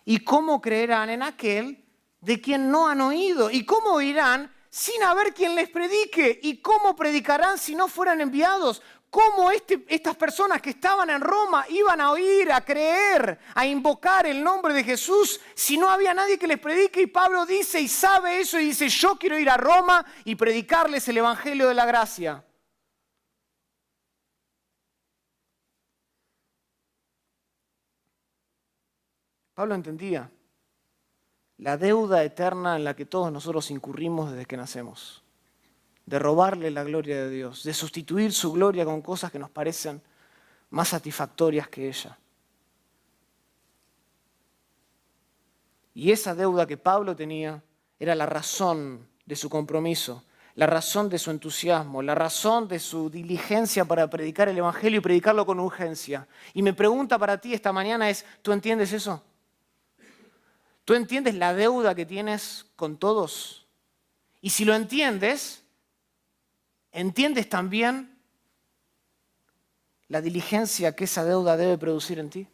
¿Y cómo creerán en aquel de quien no han oído? ¿Y cómo oirán sin haber quien les predique? ¿Y cómo predicarán si no fueran enviados? ¿Cómo estas personas que estaban en Roma iban a oír, a creer, a invocar el nombre de Jesús si no había nadie que les predique? Y Pablo dice y sabe eso y dice, yo quiero ir a Roma y predicarles el Evangelio de la gracia. Pablo entendía la deuda eterna en la que todos nosotros incurrimos desde que nacemos, de robarle la gloria de Dios, de sustituir su gloria con cosas que nos parecen más satisfactorias que ella. Y esa deuda que Pablo tenía era la razón de su compromiso, la razón de su entusiasmo, la razón de su diligencia para predicar el Evangelio y predicarlo con urgencia. Y mi pregunta para ti esta mañana es, ¿tú entiendes eso? ¿Tú entiendes la deuda que tienes con todos? Y si lo entiendes, ¿entiendes también la diligencia que esa deuda debe producir en ti?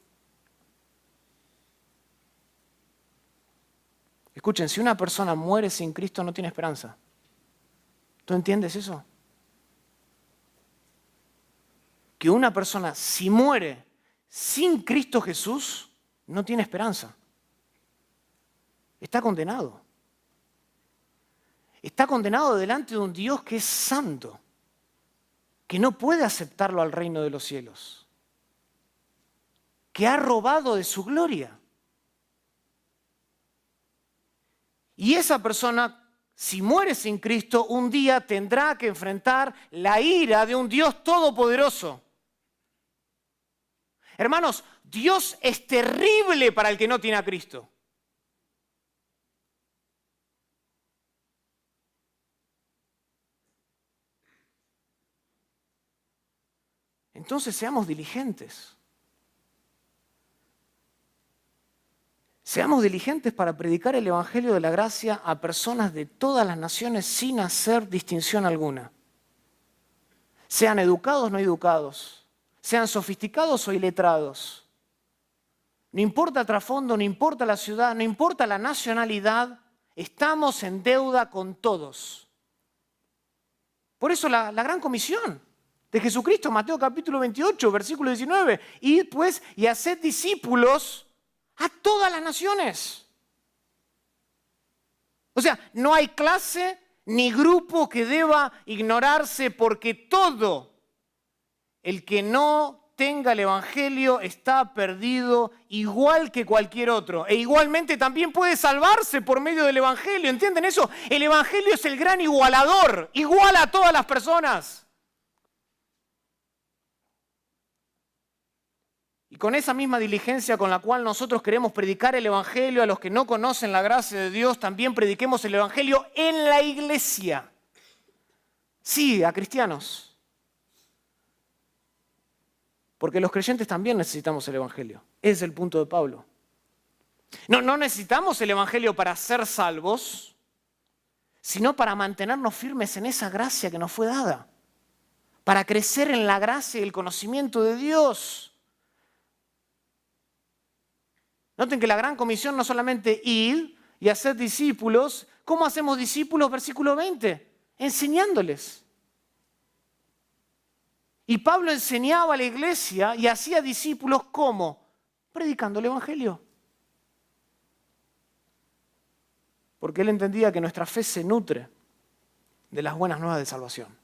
Escuchen, si una persona muere sin Cristo no tiene esperanza. ¿Tú entiendes eso? Que una persona si muere sin Cristo Jesús no tiene esperanza. Está condenado. Está condenado delante de un Dios que es santo, que no puede aceptarlo al reino de los cielos, que ha robado de su gloria. Y esa persona, si muere sin Cristo, un día tendrá que enfrentar la ira de un Dios todopoderoso. Hermanos, Dios es terrible para el que no tiene a Cristo. Entonces seamos diligentes. Seamos diligentes para predicar el Evangelio de la gracia a personas de todas las naciones sin hacer distinción alguna. Sean educados o no educados, sean sofisticados o iletrados. No importa el trasfondo, no importa la ciudad, no importa la nacionalidad, estamos en deuda con todos. Por eso la gran comisión de Jesucristo, Mateo capítulo 28, versículo 19, id pues y haced discípulos a todas las naciones. O sea, no hay clase ni grupo que deba ignorarse porque todo el que no tenga el Evangelio está perdido igual que cualquier otro. E igualmente también puede salvarse por medio del Evangelio. ¿Entienden eso? El Evangelio es el gran igualador, iguala a todas las personas. Y con esa misma diligencia con la cual nosotros queremos predicar el Evangelio a los que no conocen la gracia de Dios, también prediquemos el Evangelio en la iglesia. Sí, a cristianos. Porque los creyentes también necesitamos el Evangelio. Ese es el punto de Pablo. No necesitamos el Evangelio para ser salvos, sino para mantenernos firmes en esa gracia que nos fue dada. Para crecer en la gracia y el conocimiento de Dios. Noten que la gran comisión no solamente ir y hacer discípulos. ¿Cómo hacemos discípulos? Versículo 20. Enseñándoles. Y Pablo enseñaba a la iglesia y hacía discípulos ¿cómo? Predicando el Evangelio. Porque él entendía que nuestra fe se nutre de las buenas nuevas de salvación.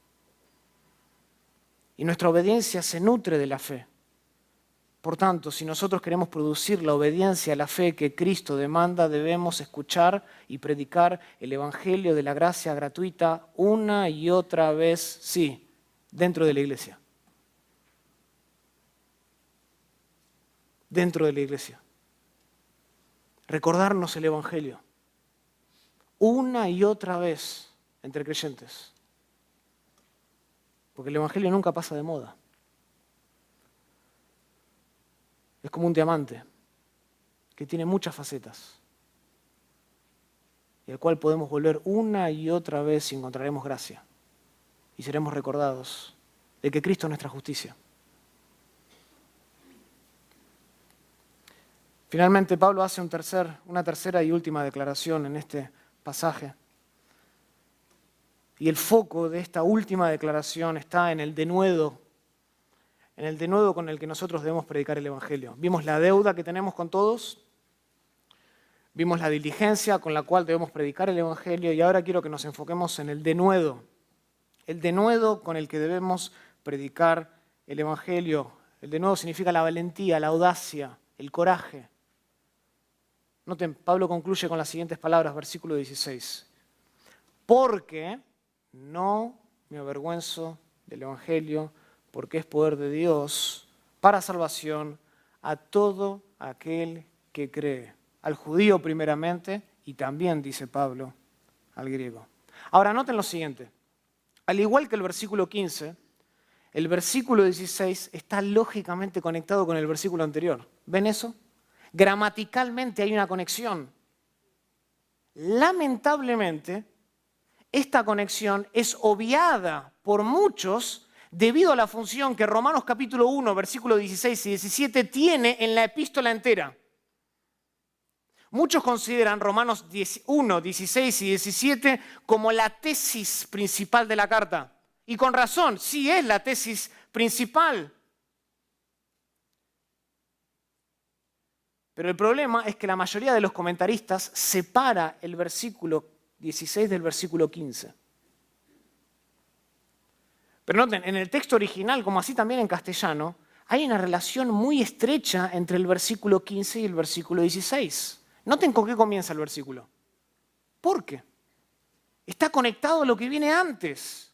Y nuestra obediencia se nutre de la fe. Por tanto, si nosotros queremos producir la obediencia a la fe que Cristo demanda, debemos escuchar y predicar el Evangelio de la gracia gratuita una y otra vez, sí, dentro de la iglesia. Dentro de la iglesia. Recordarnos el Evangelio. una y otra vez entre creyentes. Porque el Evangelio nunca pasa de moda. Es como un diamante que tiene muchas facetas y al cual podemos volver una y otra vez y encontraremos gracia y seremos recordados de que Cristo es nuestra justicia. Finalmente, Pablo hace una tercera y última declaración en este pasaje. Y el foco de esta última declaración está en el denuedo con el que nosotros debemos predicar el Evangelio. Vimos la deuda que tenemos con todos, vimos la diligencia con la cual debemos predicar el Evangelio y ahora quiero que nos enfoquemos en el denuedo con el que debemos predicar el Evangelio. El denuedo significa la valentía, la audacia, el coraje. Noten, Pablo concluye con las siguientes palabras, versículo 16. Porque no me avergüenzo del Evangelio, porque es poder de Dios para salvación a todo aquel que cree. Al judío primeramente y también, dice Pablo, al griego. Ahora noten lo siguiente. Al igual que el versículo 15, el versículo 16 está lógicamente conectado con el versículo anterior. ¿Ven eso? Gramaticalmente hay una conexión. Lamentablemente, esta conexión es obviada por muchos debido a la función que Romanos capítulo 1, versículos 16 y 17 tiene en la epístola entera. Muchos consideran Romanos 1, 16 y 17 como la tesis principal de la carta. Y con razón, sí es la tesis principal. Pero el problema es que la mayoría de los comentaristas separa el versículo 16 del versículo 15. Pero noten, en el texto original, como así también en castellano, hay una relación muy estrecha entre el versículo 15 y el versículo 16. Noten con qué comienza el versículo. ¿Por qué? Está conectado a lo que viene antes.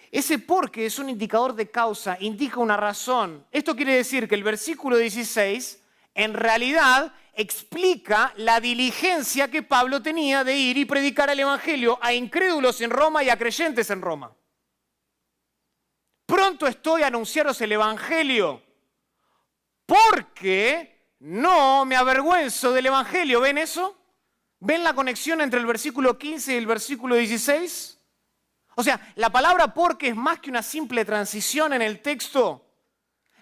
Ese porque es un indicador de causa, indica una razón. Esto quiere decir que el versículo 16 en realidad explica la diligencia que Pablo tenía de ir y predicar el Evangelio a incrédulos en Roma y a creyentes en Roma. Pronto estoy a anunciaros el Evangelio, porque no me avergüenzo del Evangelio. ¿Ven eso? ¿Ven la conexión entre el versículo 15 y el versículo 16? O sea, la palabra porque es más que una simple transición en el texto.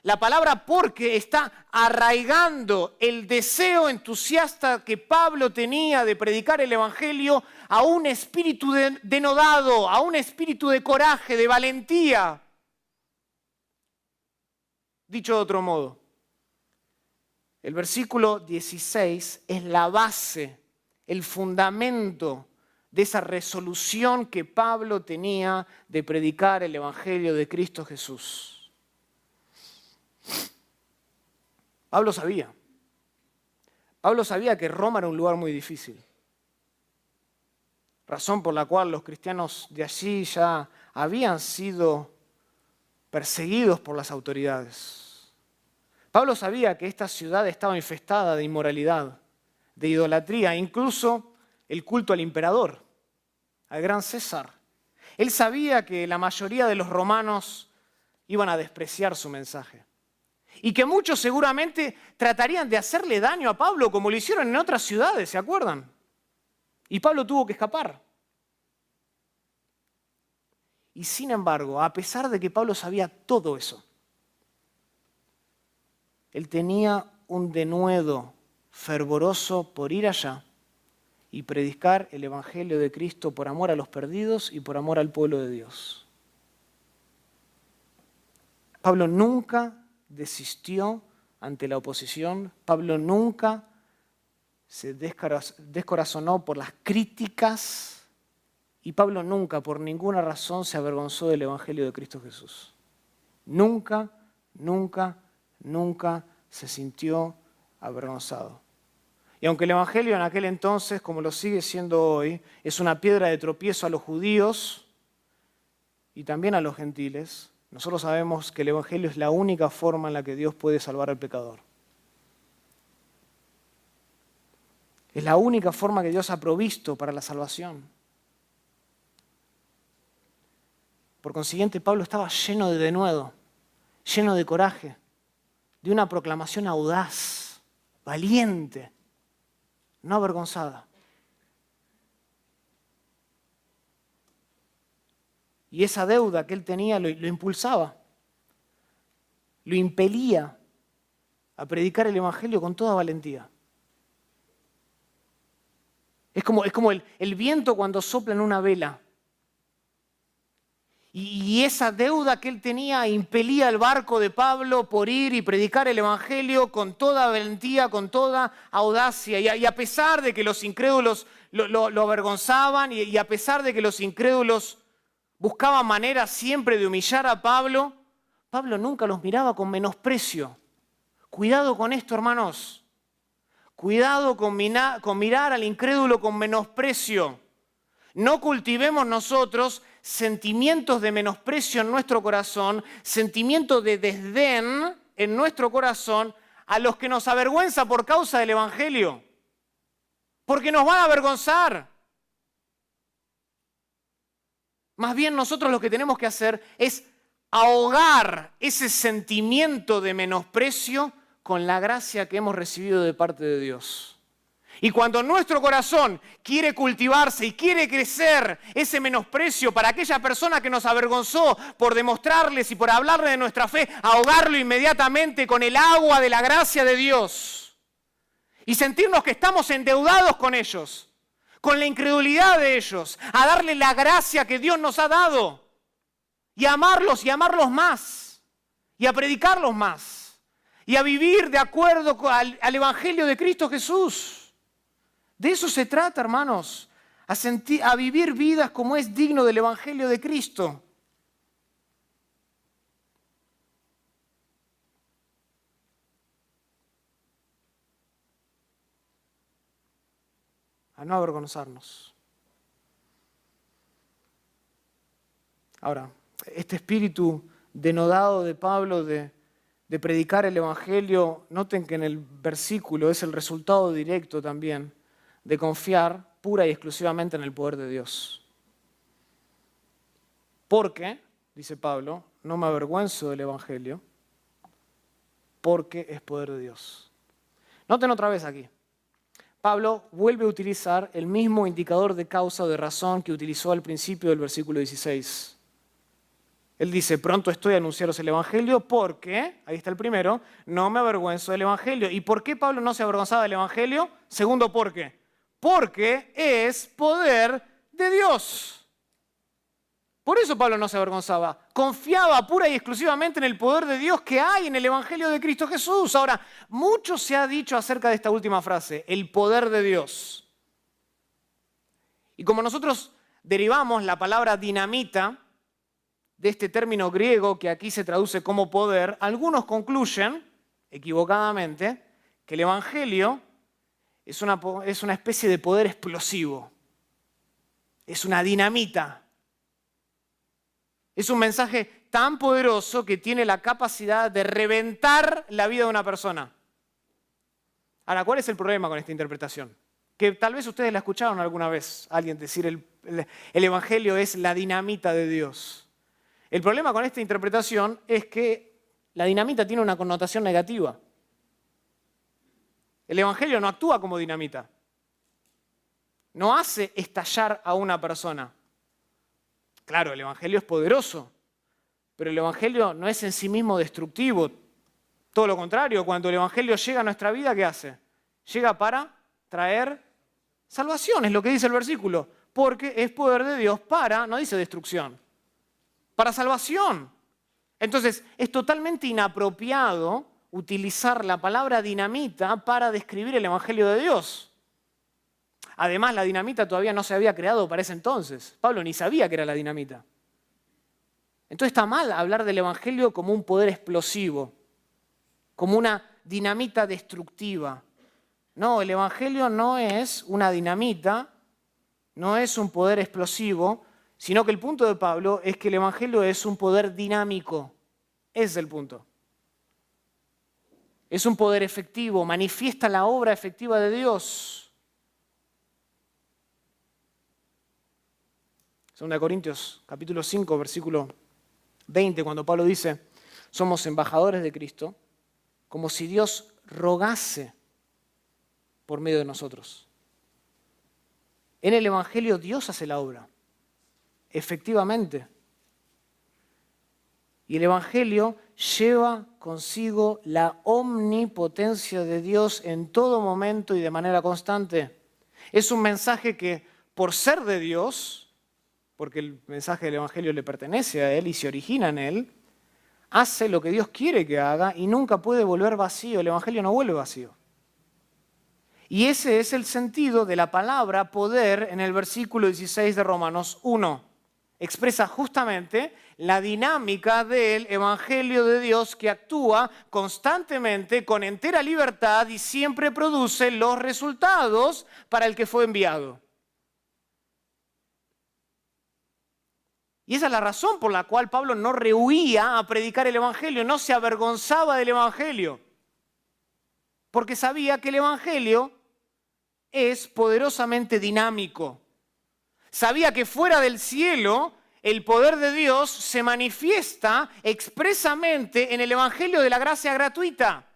La palabra porque está arraigando el deseo entusiasta que Pablo tenía de predicar el Evangelio a un espíritu denodado, a un espíritu de coraje, de valentía. Dicho de otro modo, el versículo 16 es la base, el fundamento de esa resolución que Pablo tenía de predicar el Evangelio de Cristo Jesús. Pablo sabía que Roma era un lugar muy difícil, razón por la cual los cristianos de allí ya habían sido perseguidos por las autoridades. Pablo sabía que esta ciudad estaba infestada de inmoralidad, de idolatría, incluso el culto al emperador, al gran César. Él sabía que la mayoría de los romanos iban a despreciar su mensaje y que muchos seguramente tratarían de hacerle daño a Pablo como lo hicieron en otras ciudades, ¿se acuerdan? Y Pablo tuvo que escapar. Y sin embargo, a pesar de que Pablo sabía todo eso, él tenía un denuedo fervoroso por ir allá y predicar el Evangelio de Cristo por amor a los perdidos y por amor al pueblo de Dios. Pablo nunca desistió ante la oposición. Pablo nunca se descorazonó por las críticas y Pablo nunca, por ninguna razón, se avergonzó del Evangelio de Cristo Jesús. Nunca se sintió avergonzado. Y aunque el Evangelio en aquel entonces, como lo sigue siendo hoy, es una piedra de tropiezo a los judíos y también a los gentiles, nosotros sabemos que el Evangelio es la única forma en la que Dios puede salvar al pecador. Es la única forma que Dios ha provisto para la salvación. Por consiguiente, Pablo estaba lleno de denuedo, lleno de coraje, de una proclamación audaz, valiente, no avergonzada. Y esa deuda que él tenía lo impulsaba, lo impelía a predicar el Evangelio con toda valentía. Es como el viento cuando sopla en una vela. Y esa deuda que él tenía impelía el barco de Pablo por ir y predicar el Evangelio con toda valentía, con toda audacia. Y a pesar de que los incrédulos lo avergonzaban y a pesar de que los incrédulos buscaban maneras siempre de humillar a Pablo, Pablo nunca los miraba con menosprecio. Cuidado con esto, hermanos. Cuidado con mirar al incrédulo con menosprecio. No cultivemos nosotros sentimientos de menosprecio en nuestro corazón, sentimientos de desdén en nuestro corazón a los que nos avergüenza por causa del Evangelio. Porque nos van a avergonzar. Más bien nosotros lo que tenemos que hacer es ahogar ese sentimiento de menosprecio con la gracia que hemos recibido de parte de Dios. Y cuando nuestro corazón quiere cultivarse y quiere crecer ese menosprecio para aquella persona que nos avergonzó por demostrarles y por hablarle de nuestra fe, ahogarlo inmediatamente con el agua de la gracia de Dios y sentirnos que estamos endeudados con ellos, con la incredulidad de ellos, a darle la gracia que Dios nos ha dado y a amarlos más y a predicarlos más y a vivir de acuerdo al Evangelio de Cristo Jesús. De eso se trata, hermanos, a vivir vidas como es digno del Evangelio de Cristo. A no avergonzarnos. Ahora, este espíritu denodado de Pablo de predicar el Evangelio, noten que en el versículo es el resultado directo también de confiar pura y exclusivamente en el poder de Dios. Porque, dice Pablo, no me avergüenzo del Evangelio, porque es poder de Dios. Noten otra vez aquí. Pablo vuelve a utilizar el mismo indicador de causa o de razón que utilizó al principio del versículo 16. Él dice, pronto estoy a anunciaros el Evangelio porque, ahí está el primero, no me avergüenzo del Evangelio. ¿Y por qué Pablo no se avergonzaba del Evangelio? Segundo, ¿por qué? Porque es poder de Dios. Por eso Pablo no se avergonzaba. Confiaba pura y exclusivamente en el poder de Dios que hay en el Evangelio de Cristo Jesús. Ahora, mucho se ha dicho acerca de esta última frase, el poder de Dios. Y como nosotros derivamos la palabra dinamita de este término griego que aquí se traduce como poder, algunos concluyen, equivocadamente, que el Evangelio es una especie de poder explosivo. Es una dinamita. Es un mensaje tan poderoso que tiene la capacidad de reventar la vida de una persona. Ahora, ¿cuál es el problema con esta interpretación? Que tal vez ustedes la escucharon alguna vez, alguien decir el Evangelio es la dinamita de Dios. El problema con esta interpretación es que la dinamita tiene una connotación negativa. El Evangelio no actúa como dinamita. No hace estallar a una persona. Claro, el Evangelio es poderoso, pero el Evangelio no es en sí mismo destructivo. Todo lo contrario, cuando el Evangelio llega a nuestra vida, ¿qué hace? Llega para traer salvación, es lo que dice el versículo. Porque es poder de Dios para, no dice destrucción, para salvación. Entonces, es totalmente inapropiado utilizar la palabra dinamita para describir el Evangelio de Dios. Además, la dinamita todavía no se había creado para ese entonces. Pablo ni sabía que era la dinamita. Entonces está mal hablar del Evangelio como un poder explosivo, como una dinamita destructiva. No, el Evangelio no es una dinamita, no es un poder explosivo, sino que el punto de Pablo es que el Evangelio es un poder dinámico. Ese es el punto. Es un poder efectivo, manifiesta la obra efectiva de Dios. 2 Corintios capítulo 5, versículo 20, cuando Pablo dice, somos embajadores de Cristo, como si Dios rogase por medio de nosotros. En el Evangelio Dios hace la obra, efectivamente. Y el Evangelio lleva consigo la omnipotencia de Dios en todo momento y de manera constante. Es un mensaje que, por ser de Dios, porque el mensaje del Evangelio le pertenece a Él y se origina en Él, hace lo que Dios quiere que haga y nunca puede volver vacío. El Evangelio no vuelve vacío. Y ese es el sentido de la palabra poder en el versículo 16 de Romanos 1. Expresa justamente la dinámica del Evangelio de Dios que actúa constantemente con entera libertad y siempre produce los resultados para el que fue enviado. Y esa es la razón por la cual Pablo no rehuía a predicar el Evangelio, no se avergonzaba del Evangelio, porque sabía que el Evangelio es poderosamente dinámico. Sabía que fuera del cielo el poder de Dios se manifiesta expresamente en el Evangelio de la gracia gratuita.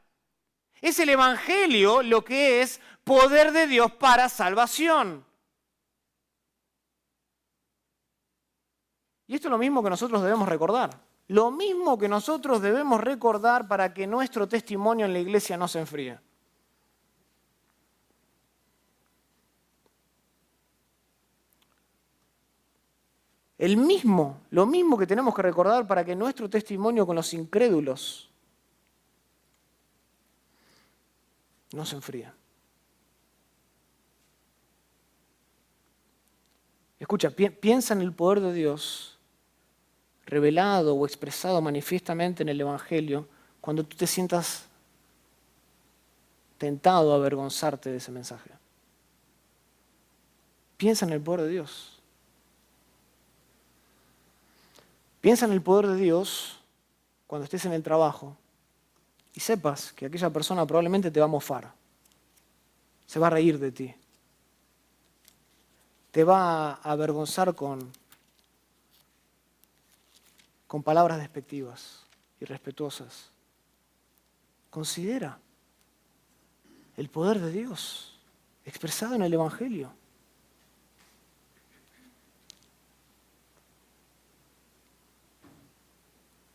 Es el Evangelio lo que es poder de Dios para salvación. Y esto es lo mismo que nosotros debemos recordar. Lo mismo que nosotros debemos recordar para que nuestro testimonio en la iglesia no se enfríe. Lo mismo que tenemos que recordar para que nuestro testimonio con los incrédulos no se enfríe. Escucha, piensa en el poder de Dios revelado o expresado manifiestamente en el Evangelio cuando tú te sientas tentado a avergonzarte de ese mensaje. Piensa en el poder de Dios. Piensa en el poder de Dios cuando estés en el trabajo y sepas que aquella persona probablemente te va a mofar, se va a reír de ti, te va a avergonzar con palabras despectivas, irrespetuosas. Considera el poder de Dios expresado en el Evangelio.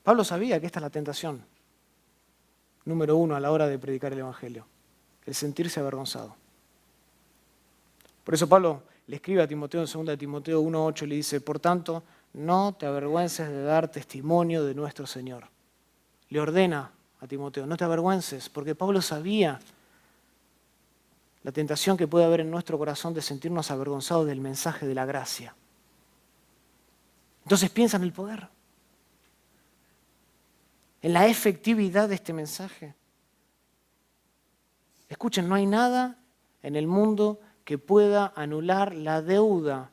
Pablo sabía que esta es la tentación número 1 a la hora de predicar el Evangelio, el sentirse avergonzado. Por eso Pablo le escribe a Timoteo en 2 Timoteo 1:8, le dice, por tanto, no te avergüences de dar testimonio de nuestro Señor. Le ordena a Timoteo, no te avergüences, porque Pablo sabía la tentación que puede haber en nuestro corazón de sentirnos avergonzados del mensaje de la gracia. Entonces piensa en el poder, en la efectividad de este mensaje. Escuchen, no hay nada en el mundo que pueda anular la deuda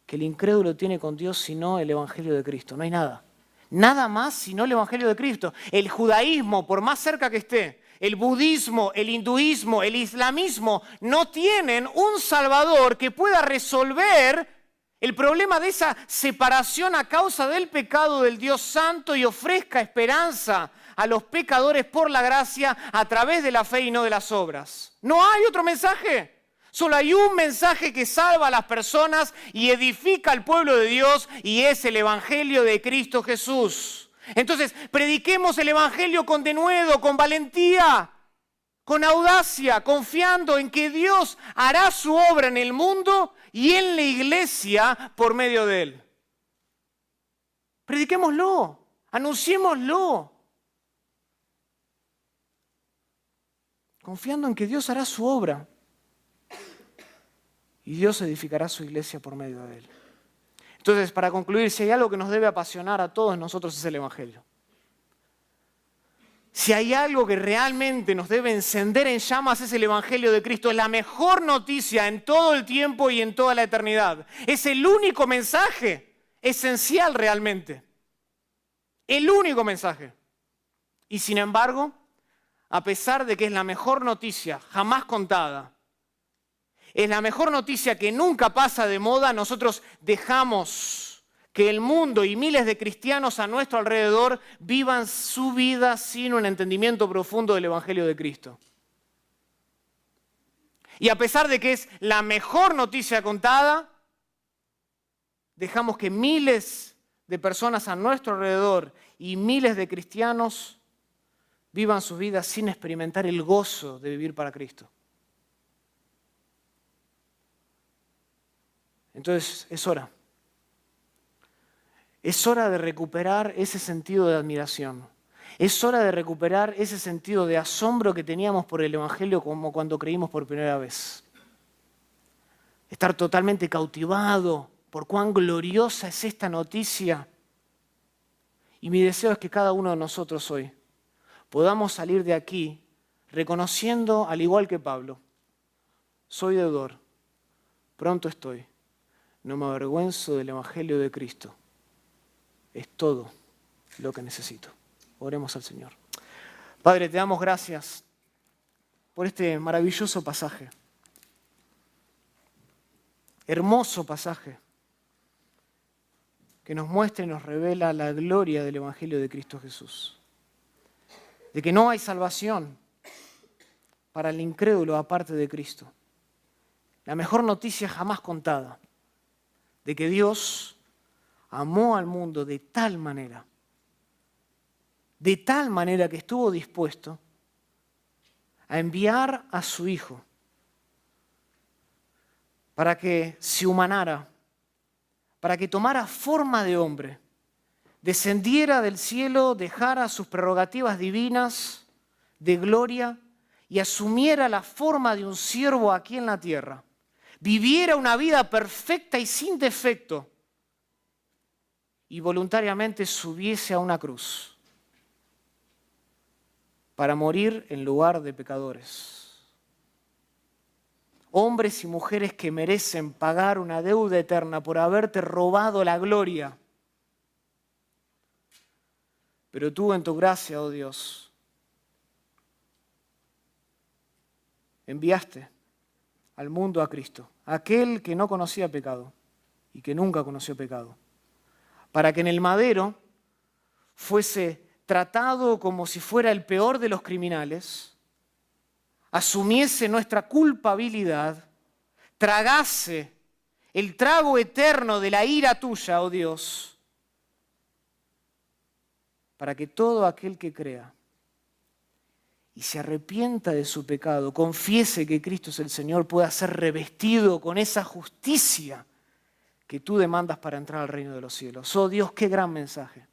que el incrédulo tiene con Dios sino el Evangelio de Cristo. No hay nada. Nada más sino el Evangelio de Cristo. El judaísmo, por más cerca que esté, el budismo, el hinduismo, el islamismo, no tienen un salvador que pueda resolver el problema de esa separación a causa del pecado del Dios Santo y ofrezca esperanza a los pecadores por la gracia a través de la fe y no de las obras. No hay otro mensaje. Solo hay un mensaje que salva a las personas y edifica al pueblo de Dios y es el Evangelio de Cristo Jesús. Entonces, prediquemos el Evangelio con denuedo, con valentía, con audacia, confiando en que Dios hará su obra en el mundo y en la iglesia por medio de él. Prediquémoslo, anunciémoslo, confiando en que Dios hará su obra y Dios edificará su iglesia por medio de él. Entonces, para concluir, si hay algo que nos debe apasionar a todos nosotros es el Evangelio. Si hay algo que realmente nos debe encender en llamas es el Evangelio de Cristo. Es la mejor noticia en todo el tiempo y en toda la eternidad. Es el único mensaje esencial realmente. El único mensaje. Y sin embargo, a pesar de que es la mejor noticia jamás contada, es la mejor noticia que nunca pasa de moda, nosotros dejamos que el mundo y miles de cristianos a nuestro alrededor vivan su vida sin un entendimiento profundo del Evangelio de Cristo. Y a pesar de que es la mejor noticia contada, dejamos que miles de personas a nuestro alrededor y miles de cristianos vivan sus vidas sin experimentar el gozo de vivir para Cristo. Entonces es hora. Es hora de recuperar ese sentido de admiración. Es hora de recuperar ese sentido de asombro que teníamos por el Evangelio como cuando creímos por primera vez. Estar totalmente cautivado por cuán gloriosa es esta noticia. Y mi deseo es que cada uno de nosotros hoy podamos salir de aquí reconociendo, al igual que Pablo, soy deudor, pronto estoy, no me avergüenzo del Evangelio de Cristo. Es todo lo que necesito. Oremos al Señor. Padre, te damos gracias por este maravilloso pasaje. Hermoso pasaje que nos muestra y nos revela la gloria del Evangelio de Cristo Jesús. De que no hay salvación para el incrédulo aparte de Cristo. La mejor noticia jamás contada. De que Dios amó al mundo de tal manera que estuvo dispuesto a enviar a su Hijo para que se humanara, para que tomara forma de hombre, descendiera del cielo, dejara sus prerrogativas divinas de gloria y asumiera la forma de un siervo aquí en la tierra, viviera una vida perfecta y sin defecto y voluntariamente subiese a una cruz para morir en lugar de pecadores. Hombres y mujeres que merecen pagar una deuda eterna por haberte robado la gloria. Pero tú en tu gracia, oh Dios, enviaste al mundo a Cristo, aquel que no conocía pecado y que nunca conoció pecado, para que en el madero fuese tratado como si fuera el peor de los criminales, asumiese nuestra culpabilidad, tragase el trago eterno de la ira tuya, oh Dios, para que todo aquel que crea y se arrepienta de su pecado, confiese que Cristo es el Señor, pueda ser revestido con esa justicia que tú demandas para entrar al reino de los cielos. Oh Dios, qué gran mensaje.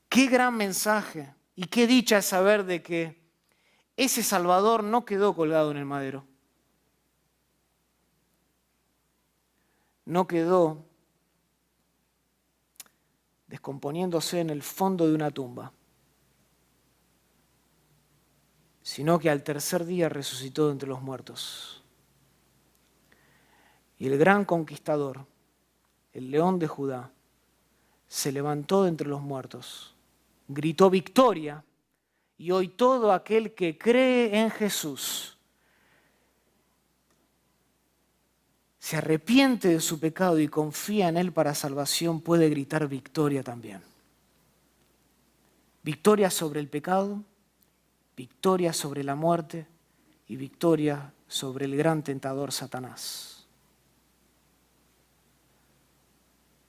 Qué gran mensaje y qué dicha es saber de que ese Salvador no quedó colgado en el madero. No quedó descomponiéndose en el fondo de una tumba, sino que al tercer día resucitó de entre los muertos. Y el gran conquistador, el León de Judá, se levantó de entre los muertos, gritó victoria, y hoy todo aquel que cree en Jesús, se arrepiente de su pecado y confía en Él para salvación, puede gritar victoria también. Victoria sobre el pecado, victoria sobre la muerte y victoria sobre el gran tentador Satanás.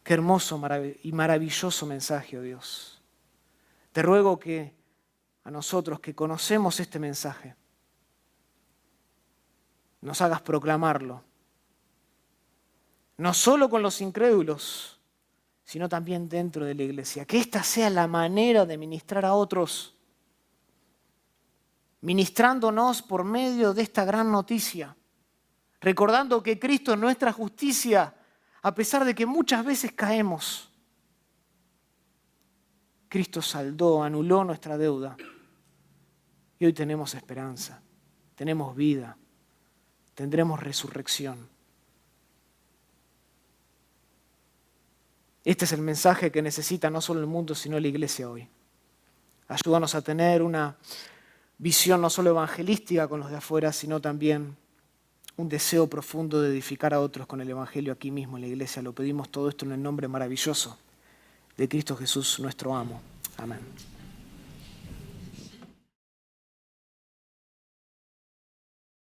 Qué hermoso y maravilloso mensaje, oh Dios. Te ruego que a nosotros que conocemos este mensaje, nos hagas proclamarlo, no solo con los incrédulos, sino también dentro de la iglesia. Que esta sea la manera de ministrar a otros, ministrándonos por medio de esta gran noticia, recordando que Cristo es nuestra justicia, a pesar de que muchas veces caemos. Cristo saldó, anuló nuestra deuda. Y hoy tenemos esperanza, tenemos vida, tendremos resurrección. Este es el mensaje que necesita no solo el mundo, sino la iglesia hoy. Ayúdanos a tener una visión no solo evangelística con los de afuera, sino también un deseo profundo de edificar a otros con el Evangelio aquí mismo en la iglesia. Lo pedimos todo esto en el nombre maravilloso de Cristo Jesús, nuestro amo. Amén.